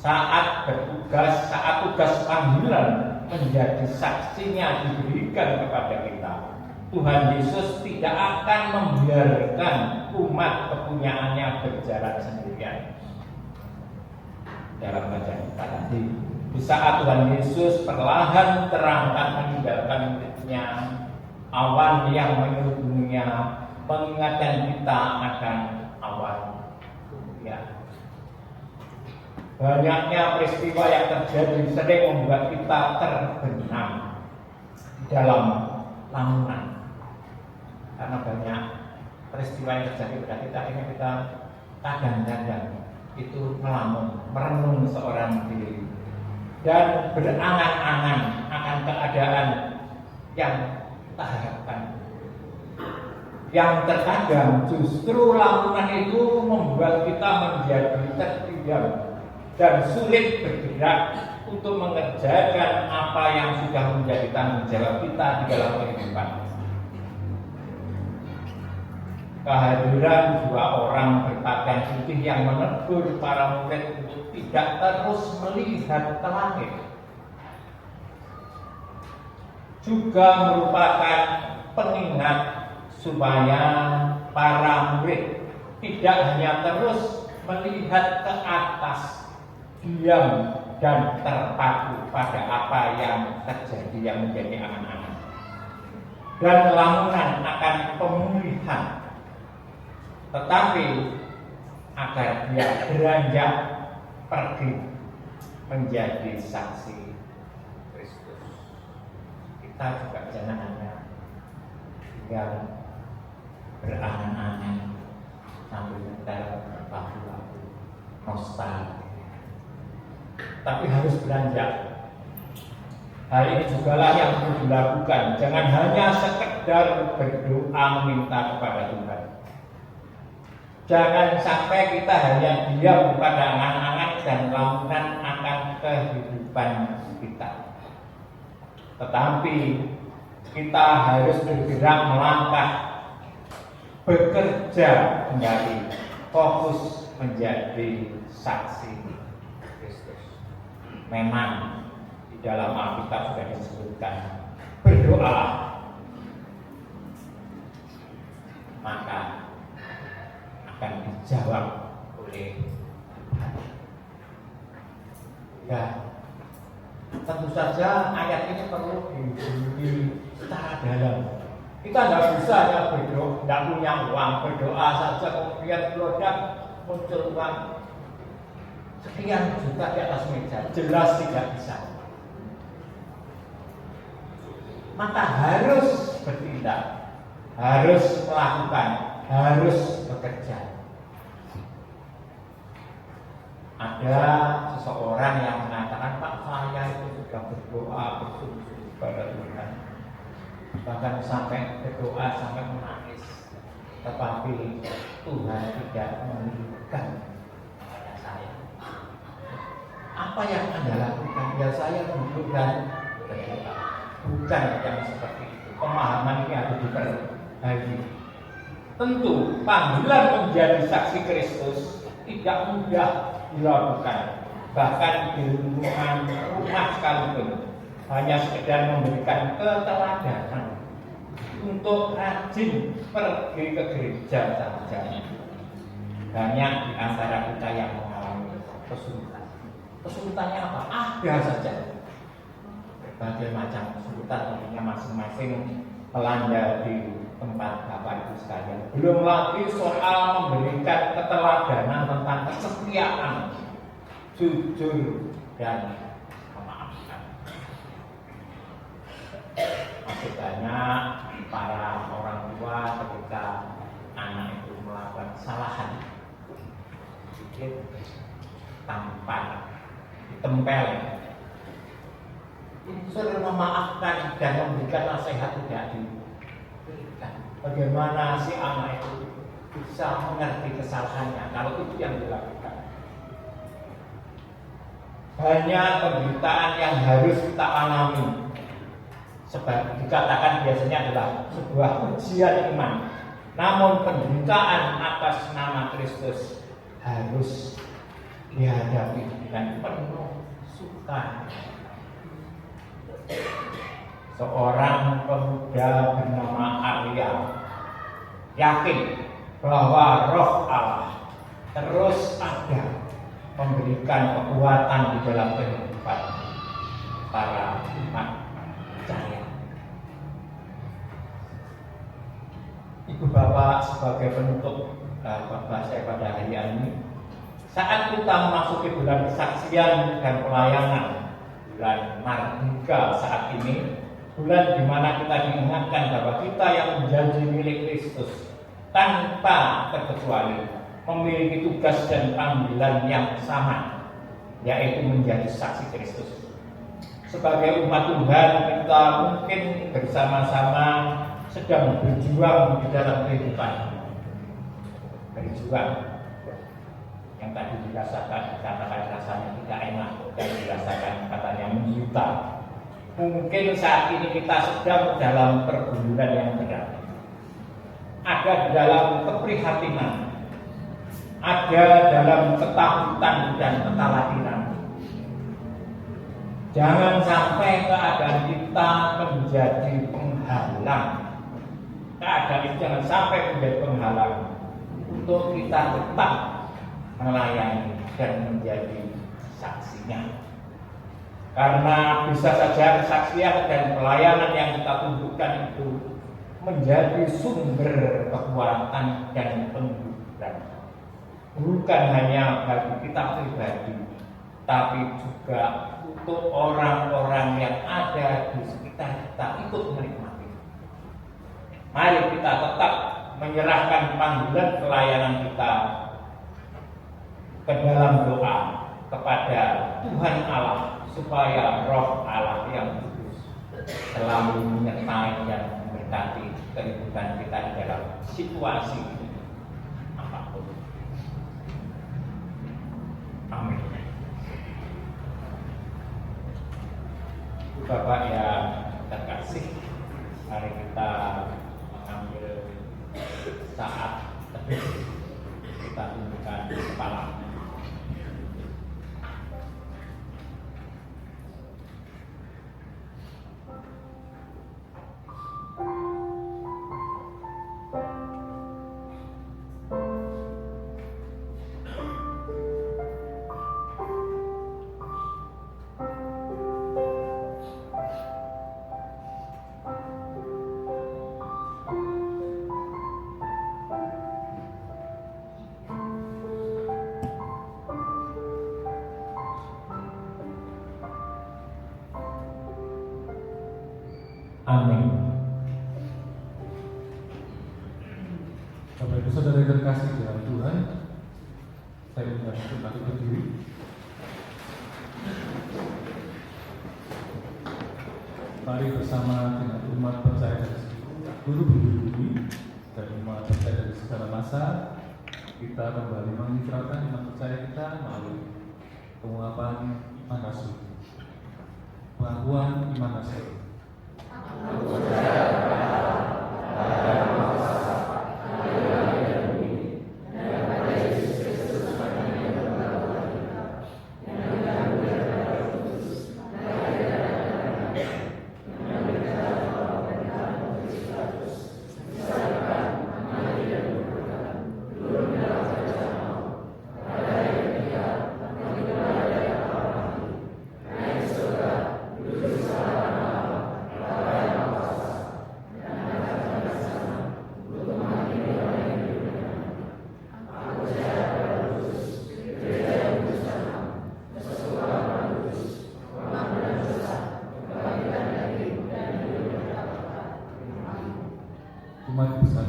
saat bertugas, saat tugas panggilan menjadi saksinya diberikan kepada kita, Tuhan Yesus tidak akan membiarkan umat kepunyaannya berjalan sendirian. Dalam bacaan kita tadi, di saat Tuhan Yesus perlahan terangkat meninggalkan muridnya, awan yang menyelimuti mengingatkan kita akan awan kemuliaan. Banyaknya peristiwa yang terjadi sering membuat kita terbenam dalam lamunan. Karena banyak peristiwa yang terjadi pada kita, ini kita kadang-kadang itu melamun, merenung seorang diri dan berangan-angan akan keadaan yang kita harapkan. Yang terkadang justru lamunan itu membuat kita menjadi terdiam dan sulit bergerak untuk mengerjakan apa yang sudah menjadi tanggung jawab kita di dalam kehidupan. Kehadiran dua orang berpakaian putih yang menegur para murid untuk tidak terus melihat ke langit juga merupakan pengingat supaya para murid tidak hanya terus melihat ke atas, diam dan terpaku pada apa yang terjadi yang menjadi angan-angan dan lamunan akan pemulihan, tetapi agar dia beranjak pergi menjadi saksi Kristus. Kita juga jangan hanya tinggal berangan-angan sambil mental berlaku nostalgia, tapi harus beranjak. Hal ini jugalah yang perlu dilakukan. Jangan hanya sekedar berdoa meminta kepada Tuhan. Jangan sampai kita hanya diam pada angan-angan dan lamunan akan kehidupan kita. Tetapi kita harus bergerak melangkah, bekerja menjadi fokus menjadi saksi Kristus. Memang di dalam Alkitab sudah disebutkan, berdoalah maka akan dijawab oleh Tuhan. Ya, tentu saja ayat ini perlu dihubungi secara dalam. Kita tidak bisa hanya berdoa, tidak punya uang, berdoa saja kemudian produk muncul uang sekian juta di atas meja. Jelas tidak bisa. Maka harus bertindak, harus melakukan, harus bekerja. Ada seseorang yang mengatakan, Pak, saya itu sudah berdoa bersungguh kepada Tuhan, bahkan sampai berdoa sampai menangis, tetapi Tuhan tidak memberikan kepada saya. Apa yang Anda lakukan? Ya saya duduk dan berdoa. Bukan yang seperti itu. Pemahaman ini harus diperbaiki. Tentu panggilan menjadi saksi Kristus tidak mudah dilakukan. Bahkan di lingkungan rumah sekalipun, hanya sekedar memberikan keteladanan untuk rajin pergi ke gereja saja. Banyak di antara kita yang mengalami kesulitan. Kesulitannya apa? Ada saja. Berbagai macam kesulitan tentunya masing-masing melanda di tempat Bapak Ibu sekalian. Belum lagi soal memberikan keteladanan tentang kesetiaan, jujur dan memaafkan. Masih banyak para orang tua ketika anak itu melakukan kesalahan sedikit tanpa ditempel, unsur memaafkan dan memberikan nasihat tidak diberikan. Bagaimana si anak itu bisa mengerti kesalahannya kalau itu yang dilakukan? Banyak penderitaan yang harus kita alami. Sebab dikatakan biasanya adalah sebuah ujian iman. Namun penderitaan atas nama Kristus harus dihadapi dengan penuh suka. Seorang pemuda bernama Arya yakin bahwa Roh Allah terus ada memberikan kekuatan di dalam kehidupan para umat percaya. Ibu Bapak, sebagai penutup khotbah saya pada hari ini, saat kita memasuki bulan kesaksian dan pelayanan, bulan Mardika saat ini, bulan di mana kita diingatkan bahwa kita yang menjadi milik Kristus tanpa terkecuali memiliki tugas dan panggilan yang sama, yaitu menjadi saksi Kristus. Sebagai umat Tuhan, kita mungkin bersama-sama sedang berjuang di dalam kehidupan. Berjuang yang tadi dikatakan rasanya tidak enak dan dirasakan katanya menjuta. Mungkin saat ini kita sedang dalam pergumulan yang berat. Ada di dalam keprihatinan, ada dalam ketakutan dan kekhawatiran. Jangan sampai keadaan kita menjadi penghalang. Keadaan itu jangan sampai menjadi penghalang untuk kita tetap melayani dan menjadi saksinya. Karena bisa saja kesaksian dan pelayanan yang kita tunjukkan itu menjadi sumber kekuatan dan penghiburan. Bukan hanya bagi kita pribadi, tapi juga untuk orang-orang yang ada di sekitar kita ikut menikmati. Mari kita tetap menyerahkan panggilan pelayanan kita ke dalam doa kepada Tuhan Allah, supaya Roh Allah yang kudus selalu menyertai dan memberkati kehidupan kita di dalam situasi apapun. Amin. Bapak yang terkasih, mari kita mengambil saat teduh, kita tundukkan kepala. Amin. Bapak Ibu Saudara yang terkasih di dalam Tuhan, saya undang untuk bangkit berdiri. Mari bersama dengan umat percaya dari guru-guru ini dan umat percaya dari segala masa, kita kembali mengikrarkan iman percaya kita melalui penguapan iman rasul. Pengakuan iman rasul. Umat besar.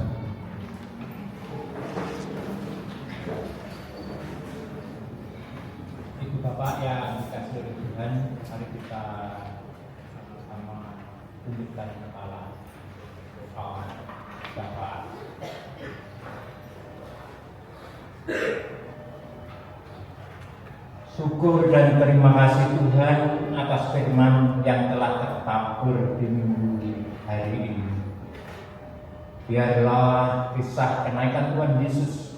Ibu Bapak yang dikasihi oleh Tuhan, mari kita sama-sama tundukkan kepala, doa Bapak. Syukur dan terima kasih Tuhan atas firman yang telah tertabur di minggu hari ini. Biarlah kisah kenaikan Tuhan Yesus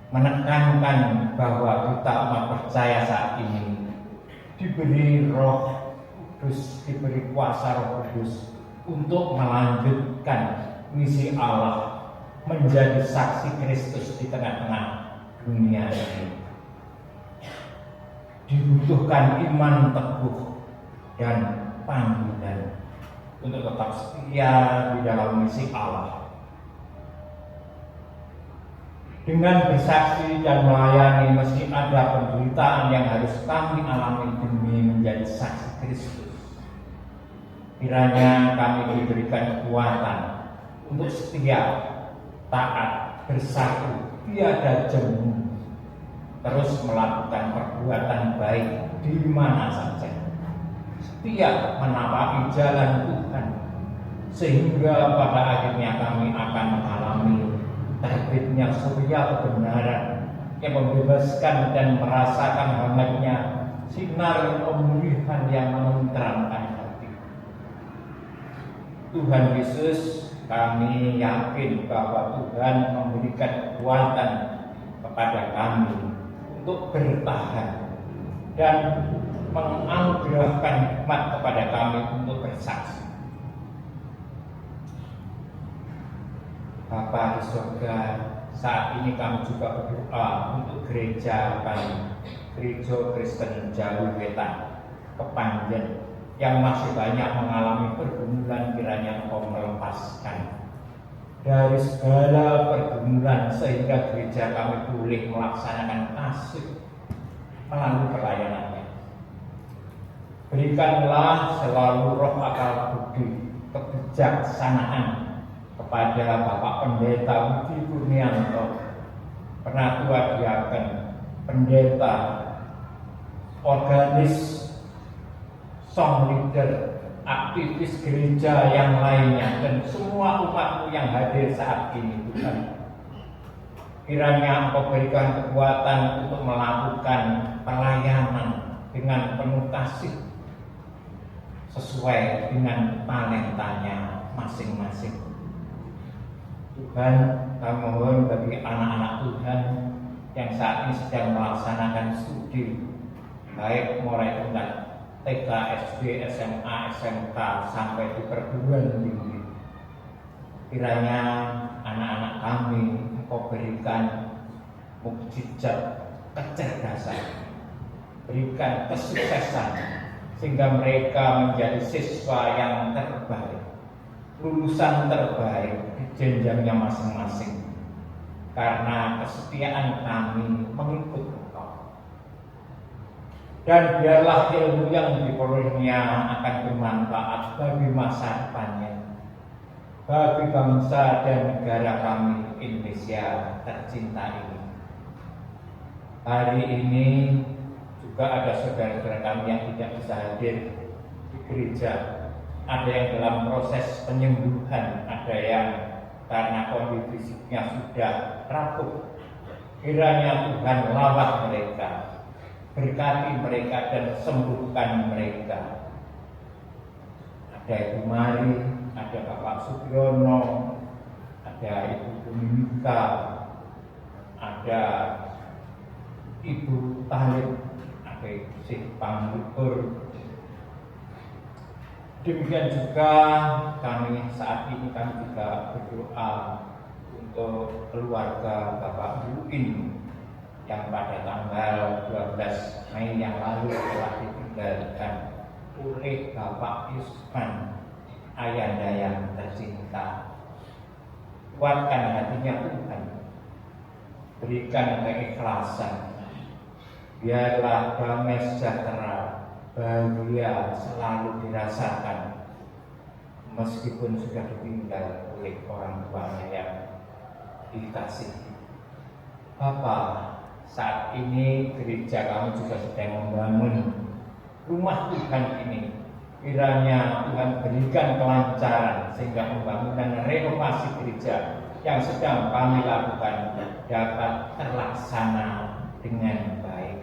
menekankan bahwa kita umat percaya saat ini diberi Roh Kudus, diberi kuasa Roh Kudus untuk melanjutkan misi Allah menjadi saksi Kristus di tengah-tengah dunia ini. Dibutuhkan iman teguh dan panggilan untuk tetap setia di dalam misi Allah. Dengan bersaksi dan melayani mesti ada penderitaan yang harus kami alami demi menjadi saksi Kristus. Kiranya kami diberikan kekuatan untuk setia, taat, bersatu, tiada jemu, terus melakukan perbuatan baik di mana saja, setia menapaki jalan Tuhan, sehingga pada akhirnya kami akan mengalami terbitnya surya kebenaran yang membebaskan dan merasakan hangatnya sinar pemulihan yang menerangkan hati. Tuhan Yesus, kami yakin bahwa Tuhan memberikan kekuatan kepada kami untuk bertahan dan menganugerahkan hikmat kepada kami untuk bersaksi. Bapa di surga, saat ini kami juga berdoa untuk gereja kami, Gereja Kristen Jawi Wetan, Kepanjen, yang masih banyak mengalami pergumulan. Kiranya Engkau melepaskan dari segala pergumulan sehingga gereja kami boleh melaksanakan kasih melalui pelayanannya. Berikanlah selalu roh akal budi kebijaksanaan kepada Bapak Pendeta Budi Kurnianto, Penatua Diaken, Pendeta, organis, song leader, aktivis gereja yang lainnya, dan semua umat-Mu yang hadir saat ini, Tuhan. Kiranya Engkau berikan kekuatan untuk melakukan pelayanan dengan penuh kasih sesuai dengan talentanya masing-masing. Tuhan, kami mohon bagi anak-anak Tuhan yang saat ini sedang melaksanakan studi, baik mulai tingkat TK, SD, SMA, SMK sampai di perguruan tinggi. Kiranya anak-anak kami Engkau berikan mukjizat kecerdasan, berikan kesuksesan sehingga mereka menjadi siswa yang terbaik, lulusan terbaik di jenjangnya masing-masing, karena kesetiaan kami mengikut Engkau. Dan biarlah ilmu yang diperolehnya akan bermanfaat bagi masa depannya, bagi bangsa dan negara kami Indonesia tercinta ini. Hari ini juga ada saudara-saudara kami yang tidak bisa hadir di gereja. Ada yang dalam proses penyembuhan, ada yang karena kondisi fisiknya sudah rapuh. Kiranya Tuhan rawat mereka, berkati mereka dan sembuhkan mereka. Ada Ibu Mari, ada Bapak Sugiono, ada Ibu Bunika, ada Ibu Talib, ada Ibu Sih Panglukur. Demikian juga kami saat ini juga berdoa untuk keluarga Bapak Buin yang pada tanggal 12 Mei yang lalu telah ditinggalkan oleh Bapak Yusman, ayahanda yang tercinta. Kuatkan hatinya Tuhan, berikan keikhlasan, biarlah damai sejahtera, bahagia selalu dirasakan meskipun sudah ditinggal oleh orang tuanya yang dikasihi. Bapak, saat ini gereja kami juga sedang membangun rumah Tuhan ini. Kiranya Tuhan berikan kelancaran sehingga pembangunan renovasi gereja yang sedang kami lakukan dapat terlaksana dengan baik.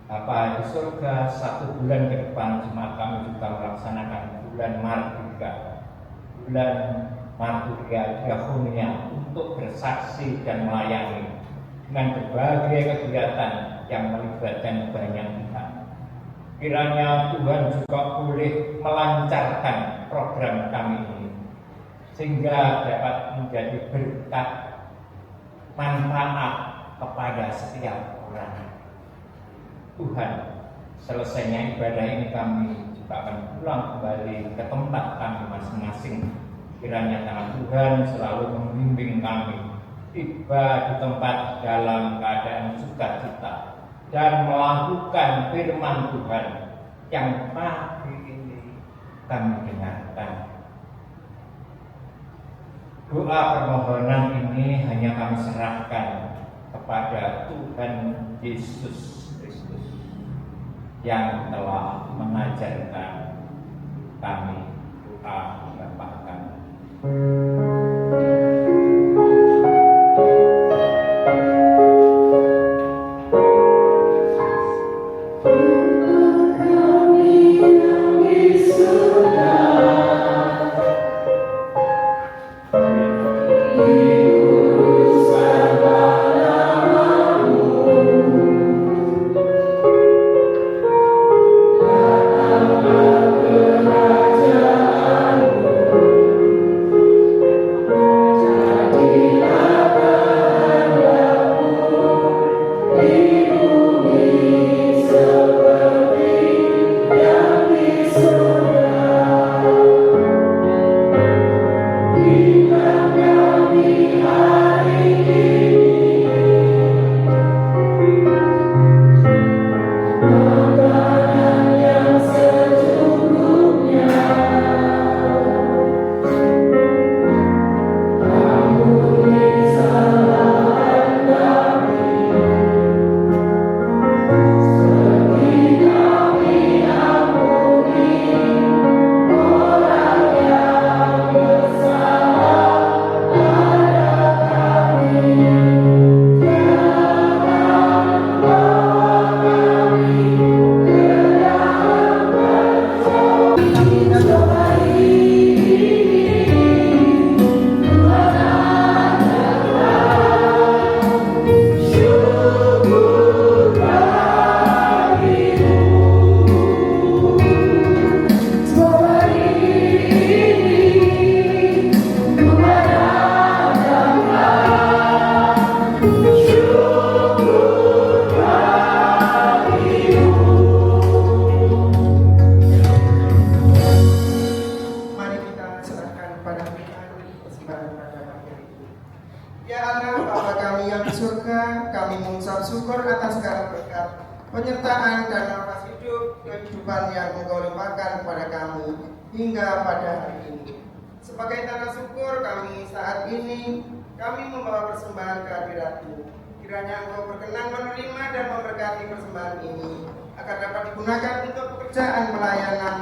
Bapa di surga, 1 bulan ke depan jemaat kami juga melaksanakan bulan Martika, bulan Martika Diakonia untuk bersaksi dan melayani dengan berbagai kegiatan yang melibatkan banyak pihak. Kiranya Tuhan juga boleh melancarkan program kami ini, sehingga dapat menjadi berkat manfaat kepada setiap orang. Tuhan, selesainya ibadah ini kami juga akan pulang kembali ke tempat kami masing-masing. Kiranya tangan Tuhan selalu membimbing kami tiba di tempat dalam keadaan sukacita dan melakukan firman Tuhan yang pagi ini kami dengarkan. Doa permohonan ini hanya kami serahkan kepada Tuhan Yesus Kristus yang telah mengajarkan kami doa Bapa kami. penyertaan dan nafas hidup kehidupan yang Engkau limpahkan kepada kami hingga pada hari ini. Sebagai tanda syukur kami saat ini, kami membawa persembahan kehadirat-Mu. Kiranya Engkau berkenan menerima dan memberkati persembahan ini, agar dapat digunakan untuk pekerjaan pelayanan,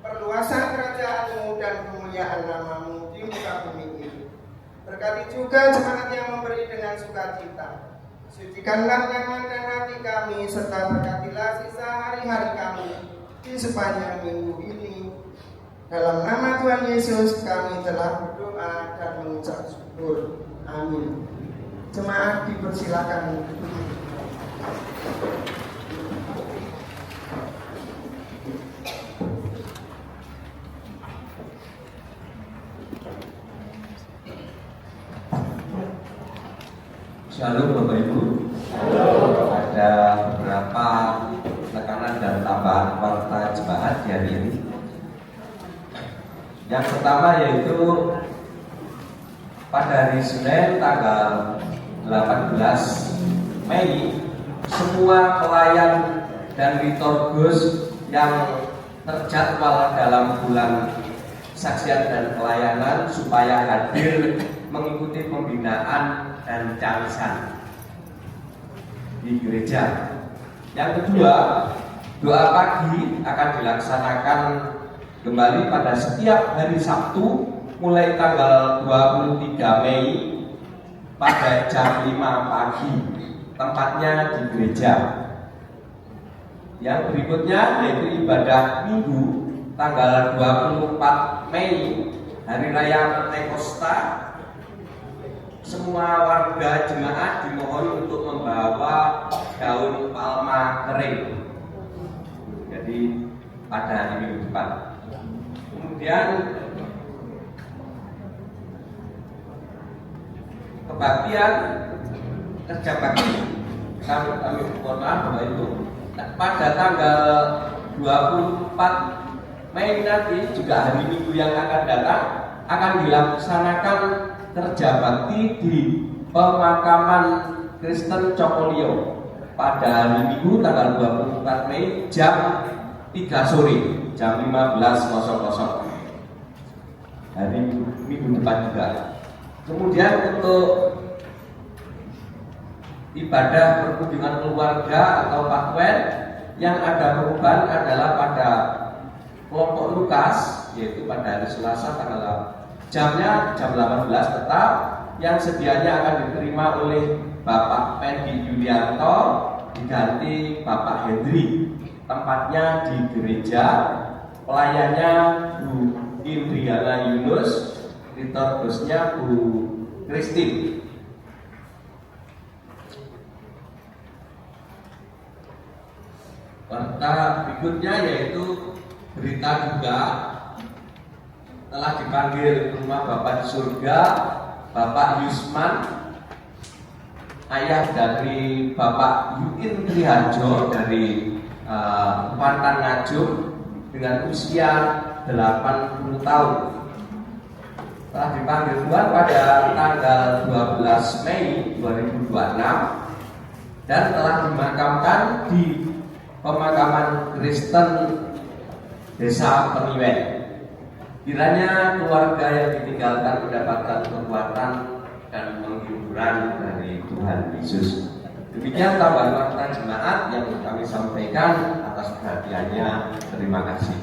perluasan kerajaan-Mu dan kemuliaan nama-Mu di muka bumi ini. Berkati juga jemaat yang memberi dengan sukacita. Sucikanlah tangan dan hati kami, serta berkatilah sisa hari-hari kami di sepanjang minggu ini. Dalam nama Tuhan Yesus kami telah berdoa dan mengucap syukur. Amin. Jemaat dipersilakan duduk. Shalom Bapak Ibu. Ada beberapa tekanan dan tambahan warta jemaat di hari ini. Yang pertama yaitu pada hari Senin tanggal 18 Mei, semua pelayan dan liturgus yang terjadwal dalam bulan kesaksian dan pelayanan supaya hadir mengikuti pembinaan dan carisan di gereja. Yang kedua, doa pagi akan dilaksanakan kembali pada setiap hari Sabtu mulai tanggal 23 Mei pada jam 5 pagi, tempatnya di gereja. Yang berikutnya yaitu ibadah Minggu tanggal 24 Mei, Hari Raya Pentekosta, semua warga jemaat dimohon untuk membawa daun palma kering. Jadi pada hari Minggu depan. Kemudian kebaktian kerja bakti kami mohon maaf bahwa itu pada tanggal 24 Mei nanti juga hari Minggu yang akan datang akan dilaksanakan kerja bakti di pemakaman Kristen Cokolio pada hari Minggu tanggal 24 Mei jam 3 sore jam 15.00 hari Minggu depan juga. Kemudian untuk ibadah perkunjungan keluarga atau pakwet yang ada perubahan adalah pada kelompok Lukas, yaitu pada hari Selasa jamnya jam 18 tetap, yang sedianya akan diterima oleh Bapak Pendi Yulianto diganti Bapak Hendri. Tempatnya di gereja, pelayannya Bu Indriana Yunus, liturgisnya Bu Christine. Berita berikutnya yaitu berita juga telah dipanggil ke rumah Bapak di surga Bapak Yusman, ayah dari Bapak Yukin Triharjo dari Kuantan Ngajum dengan usia 80 tahun. Telah dipanggil Tuhan pada tanggal 12 Mei 2026 dan telah dimakamkan di pemakaman Kristen Desa Pengiwen. Kiranya keluarga yang ditinggalkan mendapatkan kekuatan dan penghiburan dari Tuhan Yesus. Demikian tambahan waktu jemaat yang kami sampaikan. Atas perhatiannya, terima kasih.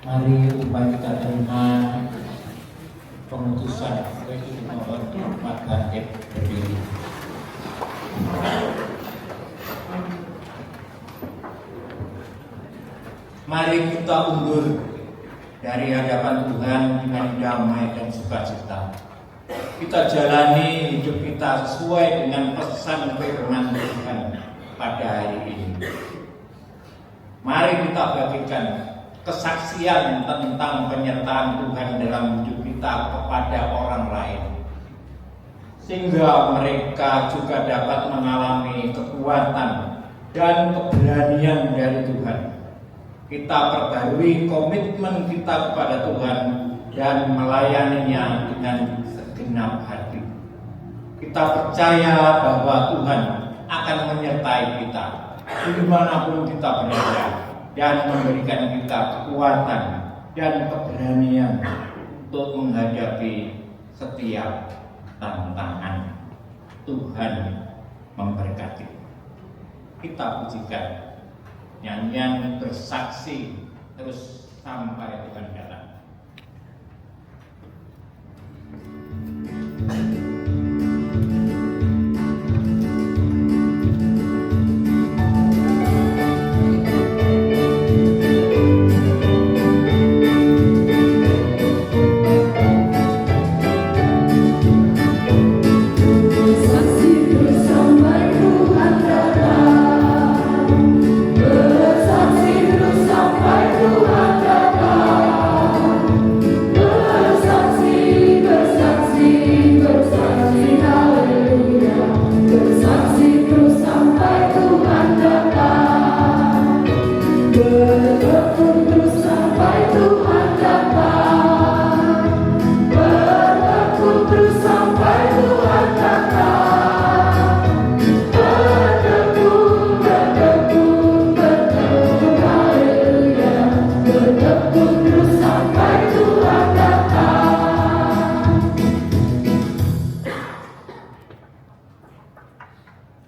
Mari kita terima pengutusan dari mohon Pak Bangkit berdiri. Mari kita undur dari hadapan Tuhan dengan damai dan sukacita. Kita jalani hidup kita sesuai dengan pesan firman Tuhan pada hari ini. Mari kita bagikan kesaksian tentang penyertaan Tuhan dalam hidup kita kepada orang lain, sehingga mereka juga dapat mengalami kekuatan dan keberanian dari Tuhan. Kita perbarui komitmen kita kepada Tuhan dan melayaninya dengan segenap hati. Kita percaya bahwa Tuhan akan menyertai kita dimanapun kita berada dan memberikan kita kekuatan dan keberanian untuk menghadapi setiap tantangan. Tuhan memberkati. Kita pujikan nyanyian bersaksi terus sampai Tuhan datang.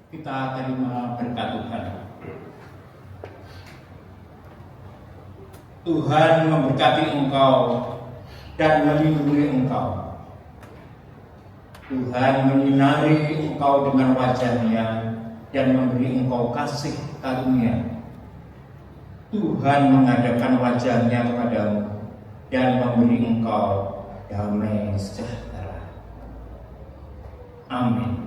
Kita terima berkat Tuhan. Tuhan memberkati engkau dan melindungi engkau. Tuhan menyinari engkau dengan wajah-Nya dan memberi engkau kasih karunia. Tuhan menghadapkan wajah-Nya kepadamu dan memberi engkau damai sejahtera. Amin.